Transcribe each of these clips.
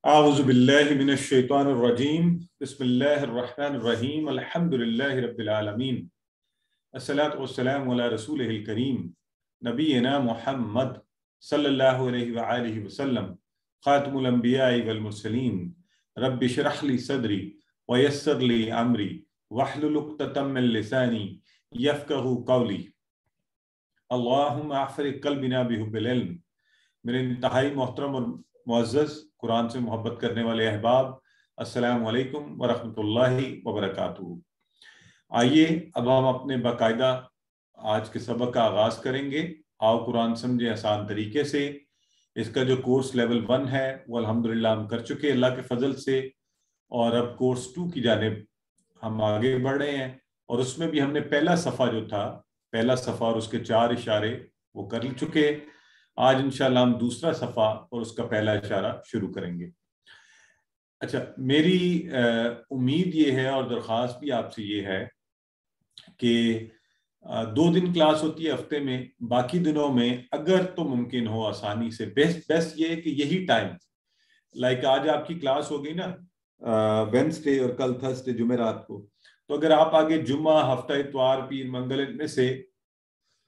اعوذ باللہ من الشیطان الرجیم بسم اللہ الرحمن الرحیم الحمد للہ رب العالمین الصلاۃ والسلام علی رسولہ الکریم نبینا محمد صلی اللہ علیہ وآلہ وسلم خاتم الانبیاء والمرسلین رب اشرح لی صدری ویسر لی امری واحلل عقدۃ من لسانی یفقہوا قولی اللہم احفر قلبنا بحب العلم۔ میرے انتہائی محترم اور معزز قرآن سے محبت کرنے والے احباب، السلام علیکم ورحمۃ اللہ وبرکاتہ۔ آئیے اب ہم اپنے باقاعدہ آج کے سبق کا آغاز کریں گے۔ آؤ قرآن سمجھے آسان طریقے سے۔ اس کا جو کورس لیول 1 ہے وہ الحمدللہ ہم کر چکے اللہ کے فضل سے، اور اب کورس 2 کی جانب ہم آگے بڑھ رہے ہیں، اور اس میں بھی ہم نے پہلا صفحہ جو تھا، پہلا صفحہ اور اس کے 4 اشارے وہ کر چکے۔ آج انشاءاللہ ہم دوسرا صفحہ اور اس کا پہلا اشارہ شروع کریں گے۔ اچھا، میری امید یہ ہے اور درخواست بھی آپ سے یہ ہے کہ 2 دن کلاس ہوتی ہے ہفتے میں، باقی دنوں میں اگر تو ممکن ہو آسانی سے بیسٹ یہ ہے کہ یہی ٹائم، لائک آج آپ کی کلاس ہوگی نا وینسڈے اور کل تھرسڈے جمعرات کو، تو اگر آپ آگے جمعہ، ہفتہ اتوار، پیر، منگل میں سے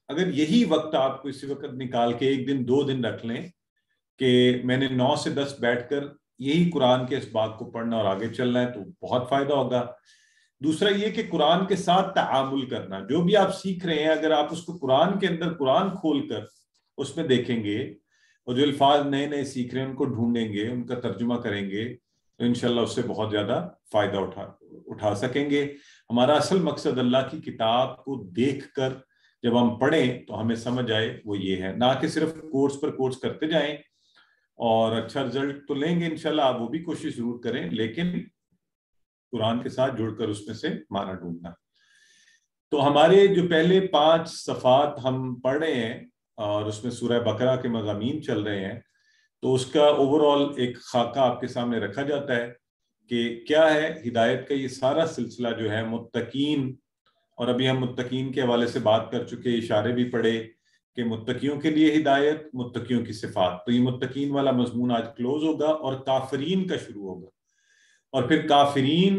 اگر یہی وقت آپ کو اسی وقت نکال کے 1 دن 2 دن رکھ لیں کہ میں نے 9 سے 10 بیٹھ کر یہی قرآن کے اسباق کو پڑھنا اور آگے چلنا ہے، تو بہت فائدہ ہوگا۔ دوسرا یہ کہ قرآن کے ساتھ تعامل کرنا، جو بھی آپ سیکھ رہے ہیں اگر آپ اس کو قرآن کے اندر قرآن کھول کر اس میں دیکھیں گے، اور جو الفاظ نئے نئے سیکھ رہے ہیں ان کو ڈھونڈیں گے، ان کا ترجمہ کریں گے، تو انشاءاللہ اس سے بہت زیادہ فائدہ اٹھا سکیں گے۔ ہمارا اصل مقصد اللہ کی کتاب کو دیکھ کر جب ہم پڑھیں تو ہمیں سمجھ آئے، وہ یہ ہے، نہ کہ صرف کورس پر کورس کرتے جائیں اور اچھا رزلٹ تو لیں گے انشاءاللہ، آپ وہ بھی کوشش ضرور کریں، لیکن قرآن کے ساتھ جڑ کر اس میں سے معنی ڈھونڈنا۔ تو ہمارے جو پہلے 5 صفحات ہم پڑھ رہے ہیں اور اس میں سورہ بقرہ کے مضامین چل رہے ہیں، تو اس کا اوورآل ایک خاکہ آپ کے سامنے رکھا جاتا ہے کہ کیا ہے ہدایت کا یہ سارا سلسلہ جو ہے متقین، اور ابھی ہم متقین کے حوالے سے بات کر چکے، اشارے بھی پڑھے کہ متقیوں کے لیے ہدایت، متقیوں کی صفات، تو یہ متقین والا مضمون آج کلوز ہوگا اور کافرین کا شروع ہوگا، اور پھر کافرین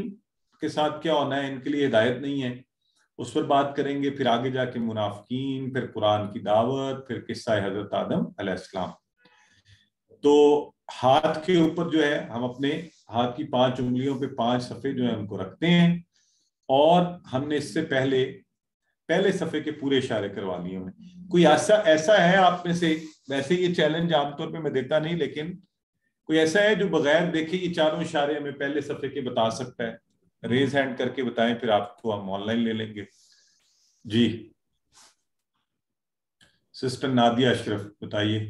کے ساتھ کیا ہونا ہے، ان کے لیے ہدایت نہیں ہے، اس پر بات کریں گے۔ پھر آگے جا کے منافقین، پھر قرآن کی دعوت، پھر قصہ حضرت آدم علیہ السلام۔ تو ہاتھ کے اوپر جو ہے ہم اپنے ہاتھ کی 5 انگلیوں پہ 5 صفحے جو ہیں ان کو رکھتے ہیں، اور ہم نے اس سے پہلے صفحے کے پورے اشارے کروا لیے ہیں۔ کوئی ایسا ہے آپ میں سے، ویسے یہ چیلنج عام طور پہ میں دیتا نہیں، لیکن کوئی ایسا ہے جو بغیر دیکھے یہ 4 اشارے ہمیں پہلے صفحے کے بتا سکتا ہے؟ ریز ہینڈ کر کے بتائیں، پھر آپ کو ہم آن لائن لے لیں گے۔ جی سسٹر نادیہ اشرف بتائیے۔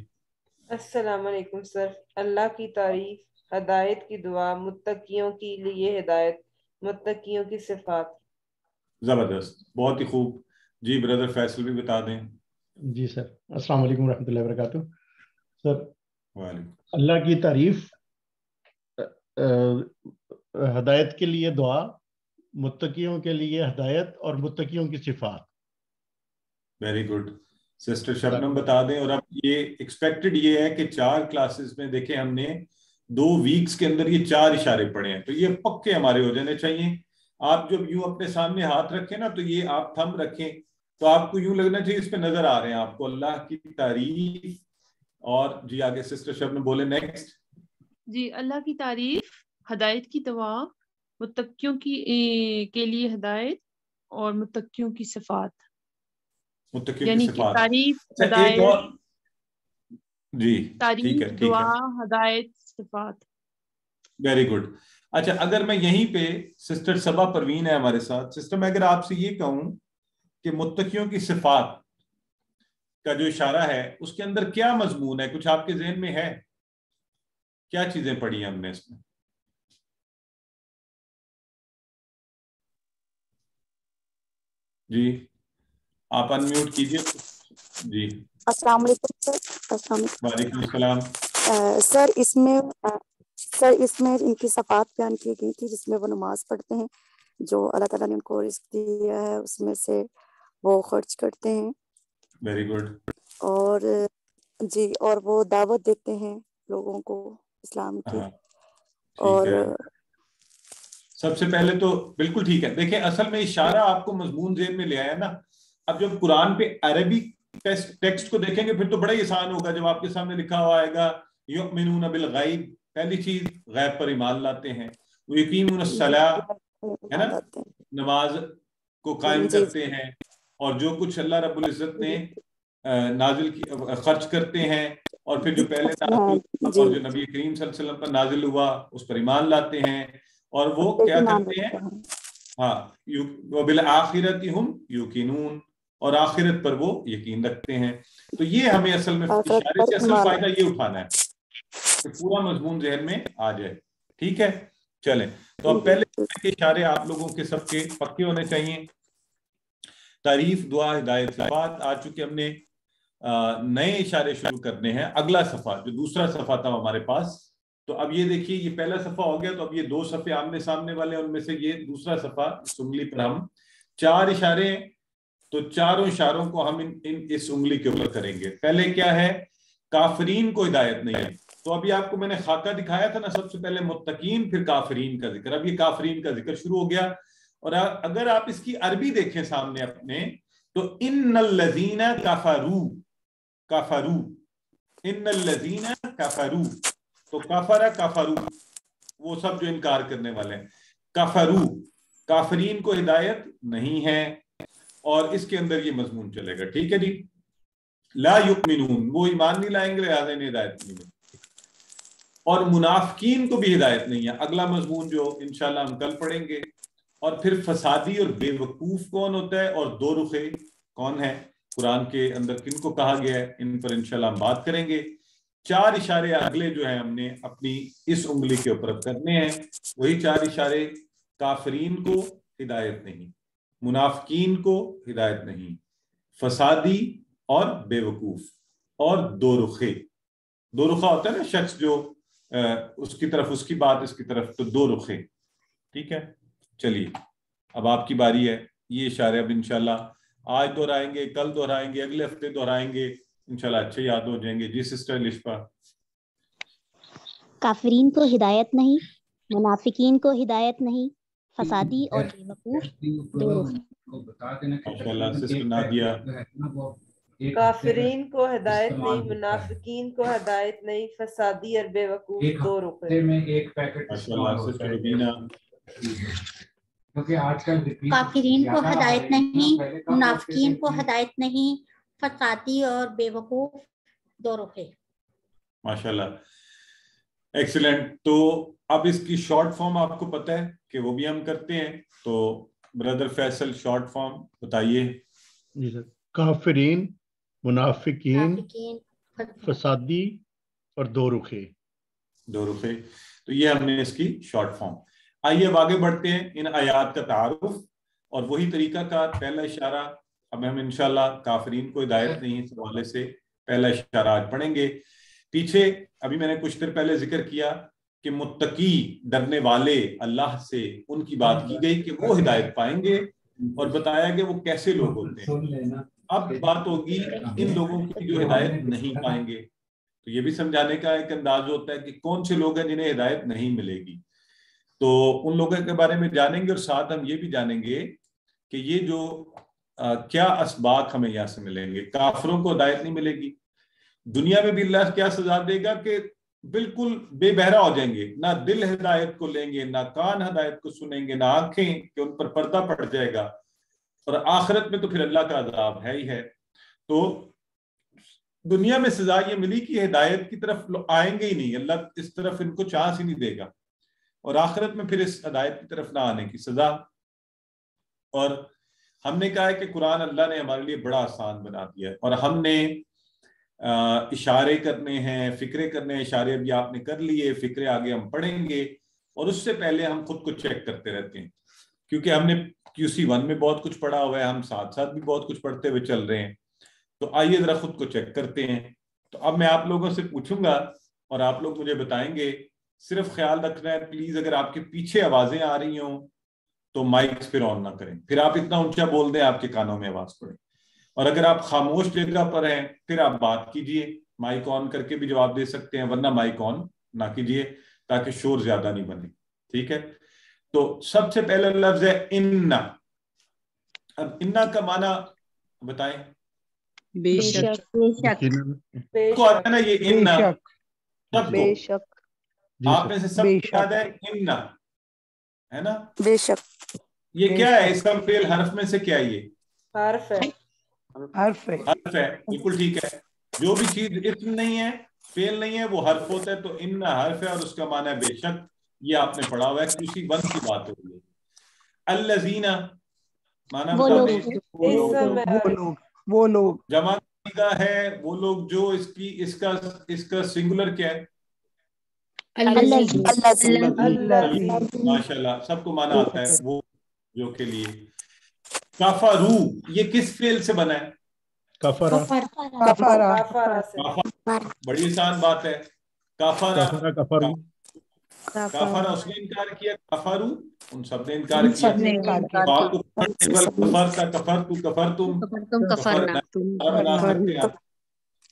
السلام علیکم سر۔ اللہ کی تعریف، ہدایت کی دعا، متقیوں کے لیے ہدایت، متقیوں کی صفات۔ زبردست، بہت ہی خوب۔ جی بردر فیصل بھی بتا دیں۔ جی سر، السلام علیکم ورحمۃ اللہ وبرکاتہ۔ سر، وعلیکم اللہ کی تعریف، ہدایت کے لیے دعا، متقیوں کے لیے ہدایت اور متقیوں کی صفات۔ Very good. سسٹر شبنم بتا دیں۔ اور اب یہ ایکسپیکٹڈ یہ ہے کہ 4 کلاسز میں دیکھیں ہم نے 2 ویکس کے اندر یہ 4 اشارے پڑھے ہیں، تو یہ پکے ہمارے ہو جانے چاہیے۔ آپ جب یوں اپنے سامنے ہاتھ رکھیں نا، تو یہ آپ تھم رکھیں تو آپ کو یوں لگنا چاہیے اس پہ نظر آ رہے ہیں آپ کو اللہ کی تعریف۔ اور جی آگے سسٹر شبنم بولے نیکسٹ۔ جی، اللہ کی تعریف، ہدایت کی دعا، متقیوں کے لیے ہدایت اور متقیوں کی صفات، متقیوں کی یعنی کہ صفات۔ تعریف، اچھا ایک ہدایت، اور، جی ٹھیک تعریف، ہے ٹھیک دعا، ہے، ہدایت، صفات۔ Very good. اچھا اگر میں یہیں پہ، سسٹر صبا پروین ہے ہمارے ساتھ، سسٹر میں اگر آپ سے یہ کہوں کہ متقیوں کی صفات کا جو اشارہ ہے اس کے اندر کیا مضمون ہے، کچھ آپ کے ذہن میں ہے؟ کیا چیزیں پڑھی ہیں ہم نے اس میں؟ جی آپ انمیوٹ کیجئے۔ جی السلام علیکم سر۔ السلام علیکم وعلیکم السلام۔ سر اس میں ان کی صفات بیان کی گئی تھی، جس میں وہ نماز پڑھتے ہیں، جو اللہ تعالیٰ نے ان کو رزق دیا ہے اس میں سے وہ خرچ کرتے ہیں، ویری گڈ۔ اور جی اور وہ دعوت دیتے ہیں لوگوں کو اسلام کی، اور سب سے پہلے تو بالکل ٹھیک ہے. دیکھیں اصل میں اشارہ آپ کو مضمون ذہن میں لے آیا نا. اب جب قرآن پہ عربی ٹیکسٹ کو دیکھیں گے پھر تو بڑا ہی آسان ہوگا. جب آپ کے سامنے لکھا ہوا آئے گا یؤمنون بالغیب، پہلی چیز غیب پر ایمان لاتے ہیں. ویقیمون الصلاۃ، ہے نا، نماز کو قائم کرتے ہیں، اور جو کچھ اللہ رب العزت نے نازل کی خرچ کرتے ہیں، اور پھر جو پہلے نازل اور جو نبی کریم صلی اللہ علیہ وسلم پر نازل ہوا اس پر ایمان لاتے ہیں. اور وہ کیا کرتے ہیں؟ ہاں، وبالآخرۃ ہم یوقنون، اور آخرت پر وہ یقین رکھتے ہیں. تو یہ ہمیں اصل میں اشارے سے اصل فائدہ یہ اٹھانا ہے کہ پورا مضمون ذہن میں آ جائے. ٹھیک ہے، چلیں. تو اب پہلے کے اشارے آپ لوگوں کے سب کے پکے ہونے چاہیے. تعریف، دعا، ہدایت، صفات آ چکے. ہم نے نئے اشارے شروع کرنے ہیں. اگلا صفحہ جو دوسرا صفحہ تھا ہمارے پاس، تو اب یہ دیکھیے یہ پہلا صفحہ ہو گیا. تو اب یہ 2 صفحے آمنے سامنے والے ہیں، ان میں سے یہ دوسرا صفحہ اس انگلی پر ہم 4 اشارے ہیں. تو چاروں اشاروں کو ہم اس انگلی کے اوپر کریں گے. پہلے کیا ہے؟ کافرین کو ہدایت نہیں ہے. تو ابھی آپ کو میں نے خاکہ دکھایا تھا نا، سب سے پہلے متقین پھر کافرین کا ذکر. اب یہ کافرین کا ذکر شروع ہو گیا. اور اگر آپ اس کی عربی دیکھیں سامنے اپنے، تو ان الذین کفروا، کفروا، ان الذین کفروا، تو کفر کفروا وہ سب جو انکار کرنے والے ہیں. کفروا، کافرین کو ہدایت نہیں ہے. اور اس کے اندر یہ مضمون چلے گا. ٹھیک ہے جی. لا یؤمنون، وہ ایمان نہیں لائیں گے، لہذا انہیں ہدایت نہیں ہے. اور منافقین کو بھی ہدایت نہیں ہے، اگلا مضمون جو انشاءاللہ ہم کل پڑھیں گے. اور پھر فسادی اور بے وقوف کون ہوتا ہے، اور 2 رخے کون ہے، قرآن کے اندر کن کو کہا گیا ہے، ان پر انشاءاللہ ہم بات کریں گے. 4 اشارے اگلے جو ہیں ہم نے اپنی اس انگلی کے اوپر کرنے ہیں. وہی 4 اشارے، کافرین کو ہدایت نہیں، منافقین کو ہدایت نہیں، فسادی اور بے وقوف، اور 2 رخے. 2 رخا ہوتا ہے نا شخص جو اس کی طرف اس کی بات، اس کی طرف، تو 2 رخے. ٹھیک ہے، چلیے اب آپ کی باری ہے. یہ اشارے اب انشاءاللہ آج دہرائیں گے، کل دہرائیں گے، اگلے ہفتے دہرائیں گے، انشاءاللہ اچھے یاد ہو جائیں گے. جی سسٹر لشپا. کافرین کو ہدایت نہیں، منافقین کو ہدایت نہیں، فسادی اور بے وقوف 2 رخ. ماشاءاللہ سسٹر نادیہ. کافرین کو ہدایت نہیں، منافقین کو ہدایت نہیں، فسادی اور بے وقوف 2 رخ. ماشاءاللہ سسٹر ربینہ. کافرین کو ہدایت نہیں، منافقین کو ہدایت نہیں، فسادی اور بے وقوف 2 رخ. ماشاءاللہ ایکسیلنٹ. تو اب اس کی شارٹ فارم آپ کو پتہ ہے کہ وہ بھی ہم کرتے ہیں. تو بردر فیصل شارٹ فارم بتائیے. جی سر. کافرین، منافقین، فسادی اور 2 رخے. 2 رخے. تو یہ ہم نے اس کی شارٹ فارم. آئیے اب آگے بڑھتے ہیں ان آیات کا تعارف اور وہی طریقہ کا پہلا اشارہ. اب ہم انشاءاللہ کافرین کو ہدایت نہیں اس حوالے سے پہلا اشارہ آج پڑھیں گے. پیچھے ابھی میں نے کچھ دیر پہلے ذکر کیا کہ متقی، ڈرنے والے اللہ سے، ان کی بات کی گئی کہ وہ ہدایت پائیں گے، اور بتایا کہ وہ کیسے لوگ ہوتے ہیں. اب بات ہوگی ان لوگوں کی جو ہدایت نہیں پائیں گے. تو یہ بھی سمجھانے کا ایک انداز ہوتا ہے کہ کون سے لوگ ہیں جنہیں ہدایت نہیں ملے گی. تو ان لوگوں کے بارے میں جانیں گے، اور ساتھ ہم یہ بھی جانیں گے کہ یہ جو کیا اسباق ہمیں یہاں سے ملیں گے. کافروں کو ہدایت نہیں ملے گی. دنیا میں بھی اللہ کیا سزا دے گا کہ بالکل بے بہرا ہو جائیں گے، نہ دل ہدایت کو لیں گے، نہ کان ہدایت کو سنیں گے، نہ آنکھیں کہ ان پر پردہ پڑ جائے گا. اور آخرت میں تو پھر اللہ کا عذاب ہے ہی ہے. تو دنیا میں سزا یہ ملی کہ ہدایت کی طرف آئیں گے ہی نہیں، اللہ اس طرف ان کو چانس ہی نہیں دے گا. اور آخرت میں پھر اس ہدایت کی طرف نہ آنے کی سزا. اور ہم نے کہا ہے کہ قرآن اللہ نے ہمارے لیے بڑا آسان بنا دیا ہے، اور ہم نے اشارے کرنے ہیں، فکرے کرنے ہیں. اشارے ابھی آپ نے کر لیے، فکرے آگے ہم پڑھیں گے. اور اس سے پہلے ہم خود کو چیک کرتے رہتے ہیں، کیونکہ ہم نے QC1 میں بہت کچھ پڑھا ہوا ہے، ہم ساتھ ساتھ بھی بہت کچھ پڑھتے ہوئے چل رہے ہیں. تو آئیے ذرا خود کو چیک کرتے ہیں. تو اب میں آپ لوگوں سے پوچھوں گا اور آپ لوگ مجھے بتائیں گے. صرف خیال رکھنا ہے پلیز، اگر آپ کے پیچھے آوازیں آ رہی ہوں تو مائکس پھر آن نہ کریں. پھر آپ اتنا اونچا بول دیں آپ کے کانوں میں آواز پڑے. اور اگر آپ خاموش جگہ پر ہیں پھر آپ بات کیجئے، مائک آن کر کے بھی جواب دے سکتے ہیں، ورنہ مائک آن نہ کیجئے تاکہ شور زیادہ نہیں بنے. ٹھیک ہے, تو سب سے پہلا لفظ ہے انا. اب انا کا معنی بتائیں. بے شک. کو آتا ہے نا یہ انا, سب کو بے شک. آپ میں سے سب کو یاد ہے انا, ہے نا؟ بے شک. یہ کیا ہے اسم فعل حرف میں سے کیا ہے؟ یہ حرف ہے. حرف ہے. حرف ہے, بالکل ٹھیک ہے. جو بھی چیز اسم نہیں ہے فعل نہیں ہے وہ حرف ہوتا ہے. تو ان حرف ہے اور اس کا معنی ہے بے شک. یہ آپ نے پڑھا ہوا ہے, QC 1 کی بات ہو رہی ہے. الذین معنی بتا دیں. وہ لوگ جمع کا ہے وہ لوگ جو اس کا سنگولر کیا ہے؟ ماشاءاللہ سب کو معنی آتا ہے وہ جو کے لیے. کفرو یہ کس فعل سے بنا ہے؟ کفرا. بڑی آسان بات ہے. کفرا اس نے انکار کیا, کفرو ان سب نے انکار کیا.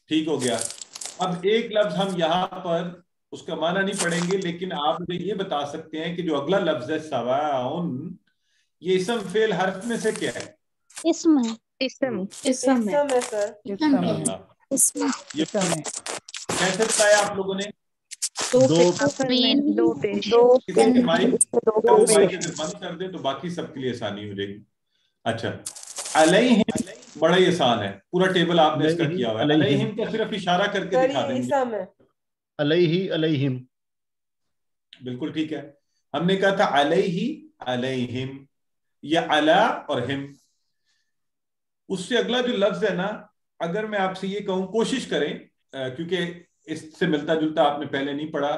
ٹھیک ہو گیا. اب ایک لفظ ہم یہاں پر اس کا معنی نہیں پڑھیں گے, لیکن آپ مجھے یہ بتا سکتے ہیں کہ جو اگلا لفظ ہے سواء, یہ اسم فعل حرف میں سے کیا ہے؟ اسم ہے. اسم ہے سر. کیسے بتایا آپ لوگوں نے؟ دو پیش. بند کر دیں تو باقی سب کے لیے آسانی ہو جائے گی. اچھا, علیہم بڑا ہی آسان ہے, پورا ٹیبل آپ نے اس کا کیا ہوا ہے. علیہم کا صرف اشارہ کر کے دکھا دیں گے. علیہم بالکل ٹھیک ہے. ہم نے کہا تھا علیہم, یا علا اور ہم. اس سے اگلا جو لفظ ہے نا, اگر میں آپ سے یہ کہوں, کوشش کریں کیونکہ اس سے ملتا جلتا آپ نے پہلے نہیں پڑھا,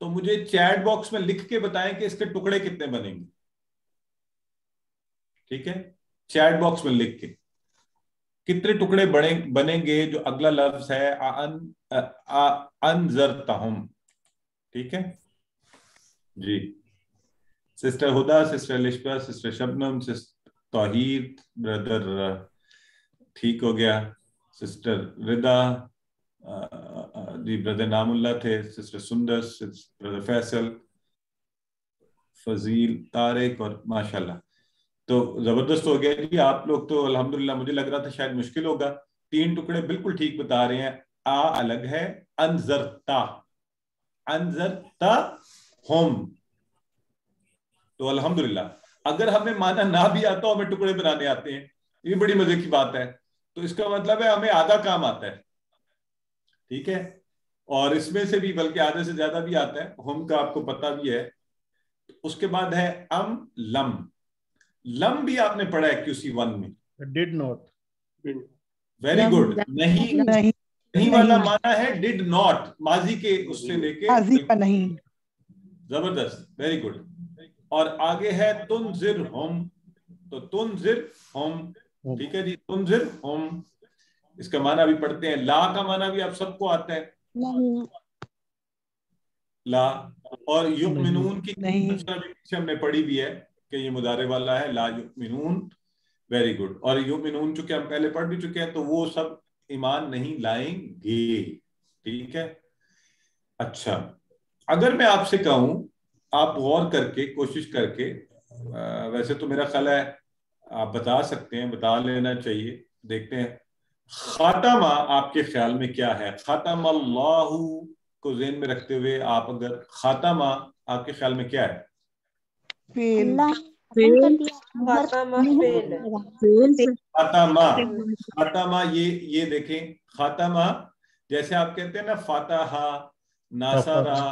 تو مجھے چیٹ باکس میں لکھ کے بتائیں کہ اس کے ٹکڑے کتنے بنیں گے. ٹھیک ہے, چیٹ باکس میں لکھ کے کتنے ٹکڑے بنیں گے جو اگلا لفظ ہے انذرتہم. ٹھیک ہے جی. سسٹر ہدا, سسٹر لشبہ, سسٹر شبنم, سسٹر توحید, بردر ٹھیک ہو گیا, سسٹر ردا, جی بردر نام اللہ تھے, سسٹر سندس, بردر فیصل, فضیل, طارق, اور ماشاءاللہ. تو زبردست ہو گیا جی. آپ لوگ تو الحمدللہ, مجھے لگ رہا تھا شاید مشکل ہوگا. 3 ٹکڑے بالکل ٹھیک بتا رہے ہیں. آ الگ ہے, انذرتا ہم. تو الحمدللہ اگر ہمیں معنی نہ بھی آتا ہمیں ٹکڑے بنانے آتے ہیں, یہ بڑی مزے کی بات ہے. تو اس کا مطلب ہے ہمیں آدھا کام آتا ہے. ٹھیک ہے, اور اس میں سے بھی بلکہ آدھے سے زیادہ بھی آتا ہے. ہم کا آپ کو پتہ بھی ہے. اس کے بعد ہے لم. لم بھی آپ نے پڑھا ہے QC 1 میں. Did not. Very good. نہیں والا معنی ہے ڈڈ ناٹ, ماضی کے اس سے لے کے ماضی کا نہیں. زبردست, ویری گڈ. اور آگے ہے تنذرہم, تو تنذرہم. ٹھیک ہے جی, تنذرہم. اس کا معنی بھی پڑھتے ہیں. لا کا معنی بھی آپ سب کو آتا ہے, لا. اور یؤمنون کی پیچھے ہم نے پڑھی بھی ہے کہ یہ مضارع والا ہے, لا یؤمنون. Very good. اور یؤمنون چونکہ ہم پہلے پڑھ بھی چکے ہیں, تو وہ سب ایمان نہیں لائیں گے. ٹھیک ہے. اچھا, اگر میں آپ سے کہوں, آپ غور کر کے کوشش کر کے, ویسے تو میرا خیال ہے آپ بتا سکتے ہیں, بتا لینا چاہیے, دیکھتے ہیں. خاتمہ آپ کے خیال میں کیا ہے؟ خاتم اللہ کو ذہن میں رکھتے ہوئے آپ اگر خاتمہ آپ کے خیال میں کیا ہے؟ خاتمہ یہ دیکھیں, خاتمہ جیسے آپ کہتے ہیں نا فاتحہ, ناصرہ,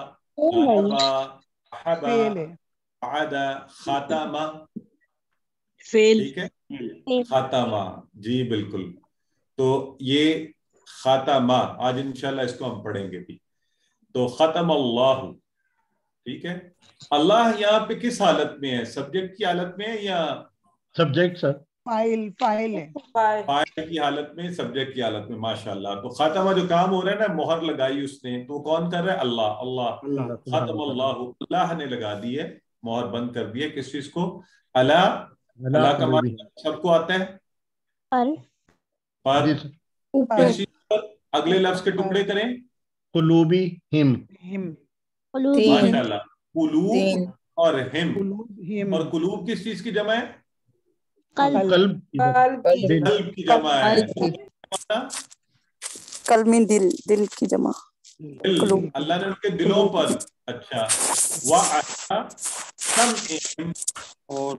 خاتمہ. ٹھیک ہے, خاتمہ, جی بالکل. تو یہ خاتمہ آج انشاءاللہ اس کو ہم پڑھیں گے بھی. تو ختم اللہ. ٹھیک ہے. اللہ یہاں پہ کس حالت میں ہے؟ سبجیکٹ کی حالت میں ہے یا سبجیکٹ سر؟ فائل ہے. فاعل کی حالت میں, سبجیکٹ کی حالت میں. ماشاءاللہ. تو خاتمہ جو کام ہو رہا ہے نا, مہر لگائی اس نے, تو کون کر رہا ہے؟ اللہ. ختم اللہ, اللہ نے لگا دی ہے, مہر بند کر دی ہے. کس چیز کو؟ اللہ کا معنی سب کو آتا ہے پر. کس چیز پر؟ اگلے لفظ کے ٹکڑے کریں. قلوبی ہم. ماشاءاللہ. قلوب اور ہم. قلوبہم اور قلوب کس چیز کی جمع ہے؟ قلب قلب کی جمع ہے. قلب میں دل، دل کی جمع. دل. قلوب. اللہ نے ان کے دلوں پر. اچھا. وَعَلَىٰ سَمْعِهِمْ. اور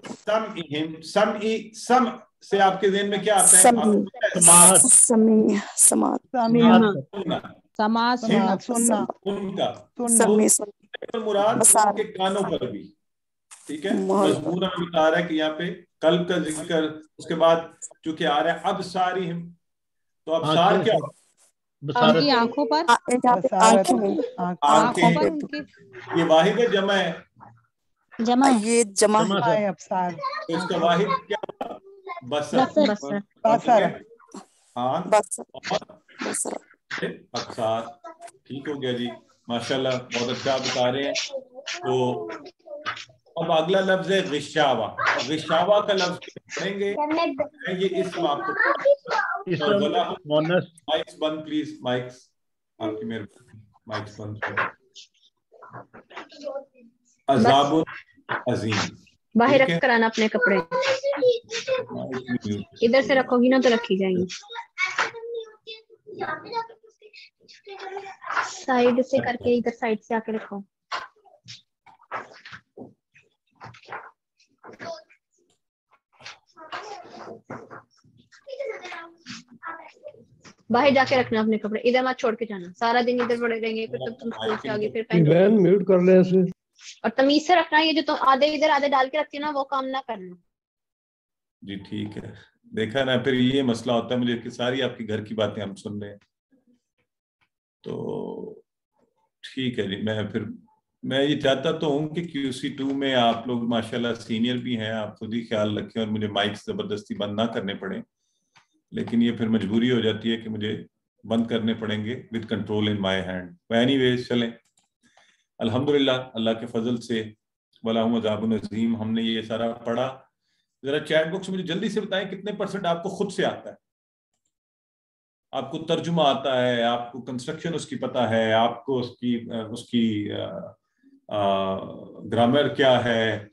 سمعی سمع سے آپ کے ذہن میں کیا آتا ہے؟ سماعت. سماعت. سننا. ان کا سمع. مراد ان کے کانوں پر بھی. ٹھیک ہے. مضمون ہمیں بتا رہا ہے کہ یہاں پہ قلب کا ذکر، اس کے بعد چونکہ آ رہا ہے ابصارہم، تو ابصار کیا ہوگا؟ کی آنکھوں پر، آنکھوں پر یہ واحد ہے جمع ہے؟ جمع یہ جمع ہے ابصار. تو اس کا واحد کیا ہوگا؟ بصر. بصر. آنکھ بصر. اور ابصار. ٹھیک ہو گیا جی، ماشاءاللہ بہت اچھا بتا رہے ہیں. تو اب اگلا لفظ ہے غشاوہ. غشاوہ کا لفظ پڑھیں گے. یہ اسم آپ کو مائکس بند پلیز، مائکس آپ کی مہربانی، مائکس بند. عذاب عظیم. باہر رکھ کر آنا اپنے کپڑے، ادھر سے رکھو گی نا تو رکھی جائیں گی. سائڈ سے کر کے ادھر سائڈ سے آ کے رکھو. باہر جا کے رکھنا اپنے کپڑے، ادھر مت چھوڑ کے جانا. سارا دن ادھر پڑے رہیں گے، پھر تب تم اسکول سے آگے پھر میوٹ کر لے اسے. اور تمیز سے رکھنا. یہ جو تم آدھے ادھر آدھے ڈال کے رکھتی ہو نا، وہ کام نہ کرنا. جی ٹھیک ہے. دیکھا نا، پھر یہ مسئلہ ہوتا ہے مجھے کہ ساری آپ کی گھر کی باتیں ہم سن رہے ہیں. تو ٹھیک ہے جی، میں یہ چاہتا تو ہوں کہ QC2 میں آپ لوگ ماشاءاللہ سینئر بھی ہیں، آپ خود ہی خیال رکھیں اور مجھے مائک زبردستی بند نہ کرنے پڑیں. لیکن یہ پھر مجبوری ہو جاتی ہے کہ مجھے بند کرنے پڑیں گے with control in my hand. Anyways ویز چلیں، الحمدللہ اللہ کے فضل سے وَلَهُمْ عَذَابٌ عَظِيمٌ. ہم نے یہ سارا پڑھا. ذرا چیٹ باکس میں مجھے جلدی سے بتائیں کتنے % آپ کو خود سے آتا ہے؟ آپ کو ترجمہ آتا ہے، آپ کو کنسٹرکشن اس کی پتہ ہے، آپ کو اس کی گرامر کیا ہے،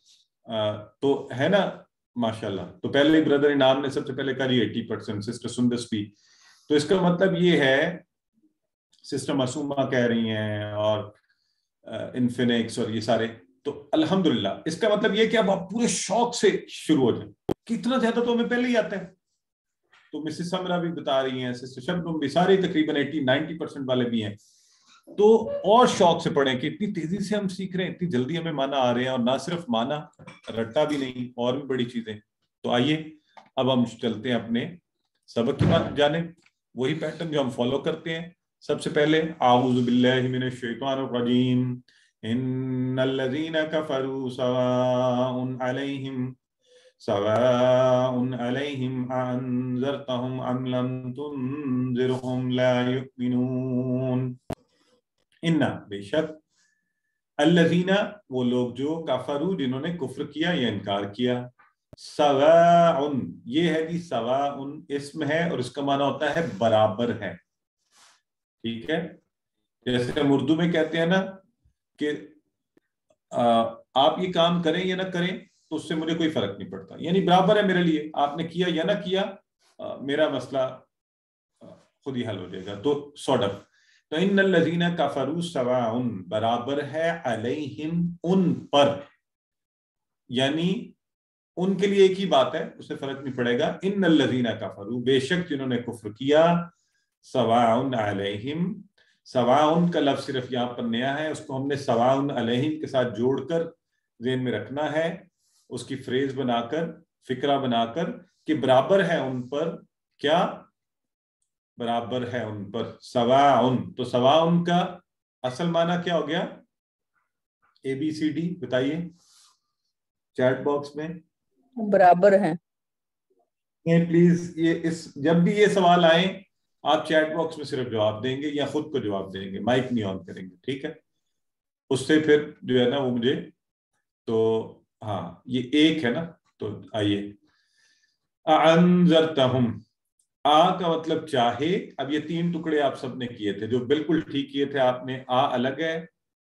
تو ہے نا ماشاءاللہ. تو پہلے بردر انعام نے سب سے پہلے کہا 80%، سسٹر سندس بھی. تو اس کا مطلب یہ ہے، سسٹر معصومہ کہہ رہی ہیں اور انفینکس اور یہ سارے. تو الحمدللہ اس کا مطلب یہ کہ اب آپ پورے شوق سے شروع ہو جائیں. کتنا زیادہ تو ہمیں پہلے ہی آتا ہے. تو مسز سمرہ بھی بتا رہی ہیں، سسٹر شبنم بھی، سارے تقریباً 80-90% والے بھی ہیں. تو اور شوق سے پڑھیں کہ اتنی تیزی سے ہم سیکھ رہے ہیں، اتنی جلدی ہمیں معنی آ رہے ہیں، اور نہ صرف معنی، رٹا بھی نہیں، اور بھی بڑی چیزیں. تو آئیے اب ہم چلتے ہیں اپنے سبق کی جانب. وہی پیٹرن جو ہم فالو کرتے ہیں. سب سے پہلے اعوذ باللہ من الشیطان الرجیم. ان الذین کفروا سواء علیہم انذرتہم ام لم تنذرہم لا یؤمنون. ان بے شک، الذین وہ لوگ جو، کفروا جنہوں نے کفر کیا یا انکار کیا. سواء یہ ہے کہ سواء اسم ہے اور اس کا معنی ہوتا ہے برابر ہے. ٹھیک ہے. جیسے ہم اردو میں کہتے ہیں نا کہ آپ یہ کام کریں یا نہ کریں تو اس سے مجھے کوئی فرق نہیں پڑتا، یعنی برابر ہے میرے لیے، آپ نے کیا یا نہ کیا، میرا مسئلہ خود ہی حل ہو جائے گا. تو سارٹ آف. تو ان الذین کفروا سواء برابر ہے، علیہم ان پر، یعنی ان کے لیے ایک ہی بات ہے، اس سے فرق نہیں پڑے گا. ان الذین کفروا بے شک جنہوں نے کفر کیا، سواء علیہم، سواء کا لفظ صرف یہاں پر نیا ہے، اس کو ہم نے سواء علیہم کے ساتھ جوڑ کر ذہن میں رکھنا ہے، اس کی فریز بنا کر، فقرہ بنا کر کہ برابر ہے ان پر. کیا برابر ہے ان پر؟ سواء. تو سواء کا اصل معنی کیا ہو گیا؟ ABCD بتائیے چیٹ باکس میں. برابر ہے. پلیز جب بھی یہ سوال آئیں آپ چیٹ باکس میں صرف جواب دیں گے یا خود کو جواب دیں گے، مائک نہیں آن کریں گے. ٹھیک ہے. اس سے پھر جو ہے نا وہ مجھے، تو ہاں یہ ایک ہے نا. تو آئیے انذرتہم، کا مطلب چاہے. اب یہ 3 ٹکڑے آپ سب نے کیے تھے جو بالکل ٹھیک کیے تھے آپ نے. الگ ہے،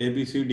ABCD,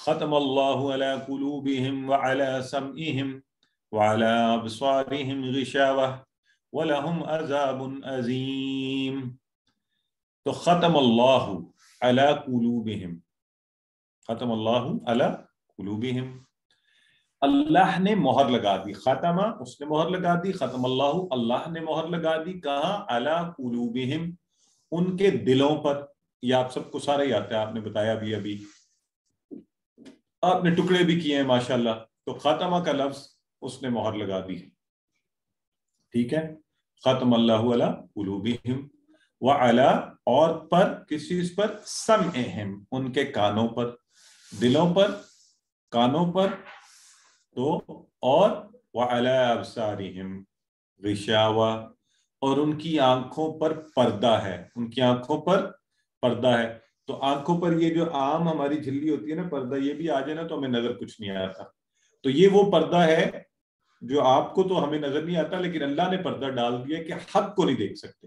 ختم اللہ علی قلوبہم وعلی سمعہم وعلی ابصارہم غشاوہ ولہم عذاب عظیم. تو ختم اللہ علی قلوبہم، ختم اللہ علی قلوبہم، اللہ نے مہر لگا دی. ختمہ اس نے مہر لگا دی، ختم اللہ اللہ نے مہر لگا دی. کہاں؟ علی قلوبہم، ان کے دلوں پر. یہ آپ سب کو سارا ہی آتا ہے، آپ نے بتایا بھی، ابھی آپ نے ٹکڑے بھی کیے ہیں ماشاءاللہ. تو ختمہ کا لفظ اس نے مہر لگا دی. ٹھیک ہے، ختم اللہ علی قلوبہم وعلی، اور پر کس چیز پر؟ سمعہم، ان کے کانوں پر، دلوں پر، کانوں پر. تو اور وعلی ابصارہم غشاوہ، اور ان کی آنکھوں پر پردہ ہے، ان کی آنکھوں پر پردہ ہے. تو آنکھوں پر یہ جو عام ہماری جھلی ہوتی ہے نا پردہ، یہ بھی آ جائے نا تو ہمیں نظر کچھ نہیں آتا. تو یہ وہ پردہ ہے جو آپ کو تو ہمیں نظر نہیں آتا، لیکن اللہ نے پردہ ڈال دیا کہ حق کو نہیں دیکھ سکتے،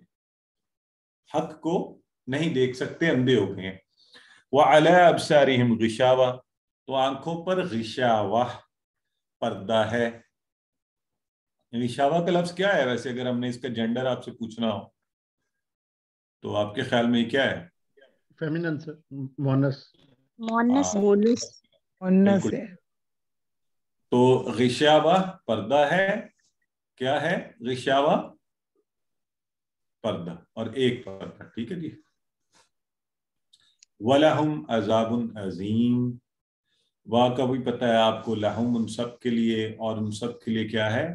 حق کو نہیں دیکھ سکتے، اندھے ہو گئے ہیں. وعلی ابصارہم غشاوہ، تو آنکھوں پر غشاوہ پردہ ہے. غشاوہ کا لفظ کیا ہے ویسے؟ اگر ہم نے اس کا جینڈر آپ سے پوچھنا ہو تو آپ کے خیال میں یہ کیا ہے؟ فیمینن سے مونس. مونس مونس ہے. تو غشاوہ پردہ ہے. کیا ہے؟ غشاوہ پردہ، اور ایک پردہ. ٹھیک ہے جی. وَلَهُمْ عَذَابٌ عَظِيمٌ، واہ کا بھی پتہ ہے آپ کو، لہم ان سب کے لیے، اور ان سب کے لیے کیا ہے؟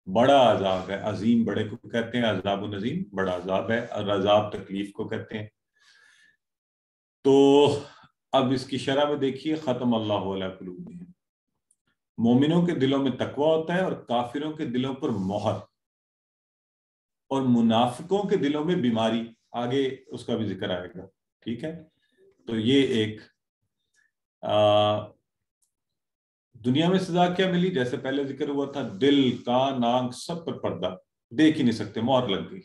بڑا عذاب ہے. عظیم بڑے کو کہتے ہیں، عذاب العظیم بڑا عذاب ہے، اور عذاب تکلیف کو کہتے ہیں. تو اب اس کی شرح میں دیکھیے، ختم اللہ علی قلوبہم، مومنوں کے دلوں میں تقوی ہوتا ہے اور کافروں کے دلوں پر مہر، اور منافقوں کے دلوں میں بیماری. آگے اس کا بھی ذکر آئے گا. ٹھیک ہے. تو یہ ایک دنیا میں سزا کیا ملی؟ جیسے پہلے ذکر ہوا تھا، دل، کان، آنکھ سب پر پردہ، دیکھ ہی نہیں سکتے، مہر لگ گئی.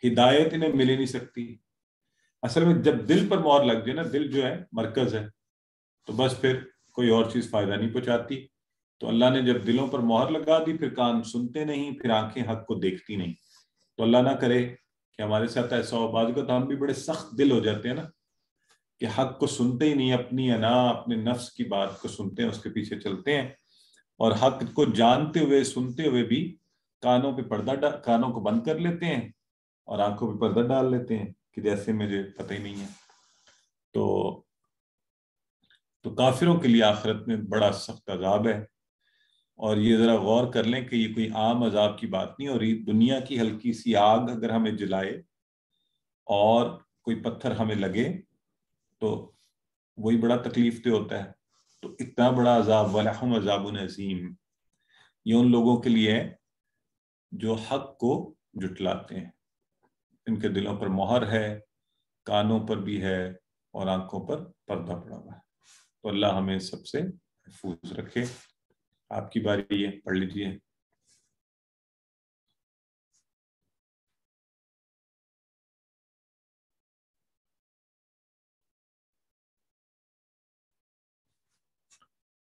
ہدایت انہیں مل ہی نہیں سکتی. اصل میں جب دل پر مہر لگ جائے نا، دل جو ہے مرکز ہے، تو بس پھر کوئی اور چیز فائدہ نہیں پہنچاتی. تو اللہ نے جب دلوں پر مہر لگا دی، پھر کان سنتے نہیں، پھر آنکھیں حق کو دیکھتی نہیں. تو اللہ نہ کرے کہ ہمارے ساتھ ایسا ہو. بعض کا تو ہم بھی بڑے سخت دل ہو جاتے ہیں نا، کہ حق کو سنتے ہی نہیں، اپنی انا، اپنے نفس کی بات کو سنتے ہیں، اس کے پیچھے چلتے ہیں، اور حق کو جانتے ہوئے سنتے ہوئے بھی کانوں پہ پردہ کانوں کو بند کر لیتے ہیں اور آنکھوں پہ پردہ ڈال لیتے ہیں کہ جیسے مجھے پتہ ہی نہیں ہے. تو کافروں کے لیے آخرت میں بڑا سخت عذاب ہے. اور یہ ذرا غور کر لیں کہ یہ کوئی عام عذاب کی بات نہیں ہو رہی. دنیا کی ہلکی سی آگ اگر ہمیں جلائے اور کوئی پتھر ہمیں لگے تو وہی بڑا تکلیف دہ ہوتا ہے. تو اتنا بڑا عذاب، وَلَهُمْ عَذَابٌ عَظِيمٌ، یہ ان لوگوں کے لیے ہے جو حق کو جھٹلاتے ہیں. ان کے دلوں پر مہر ہے، کانوں پر بھی ہے، اور آنکھوں پر پردہ پڑا ہوا ہے. تو اللہ ہمیں سب سے محفوظ رکھے. آپ کی باری ہے، پڑھ لیجئے.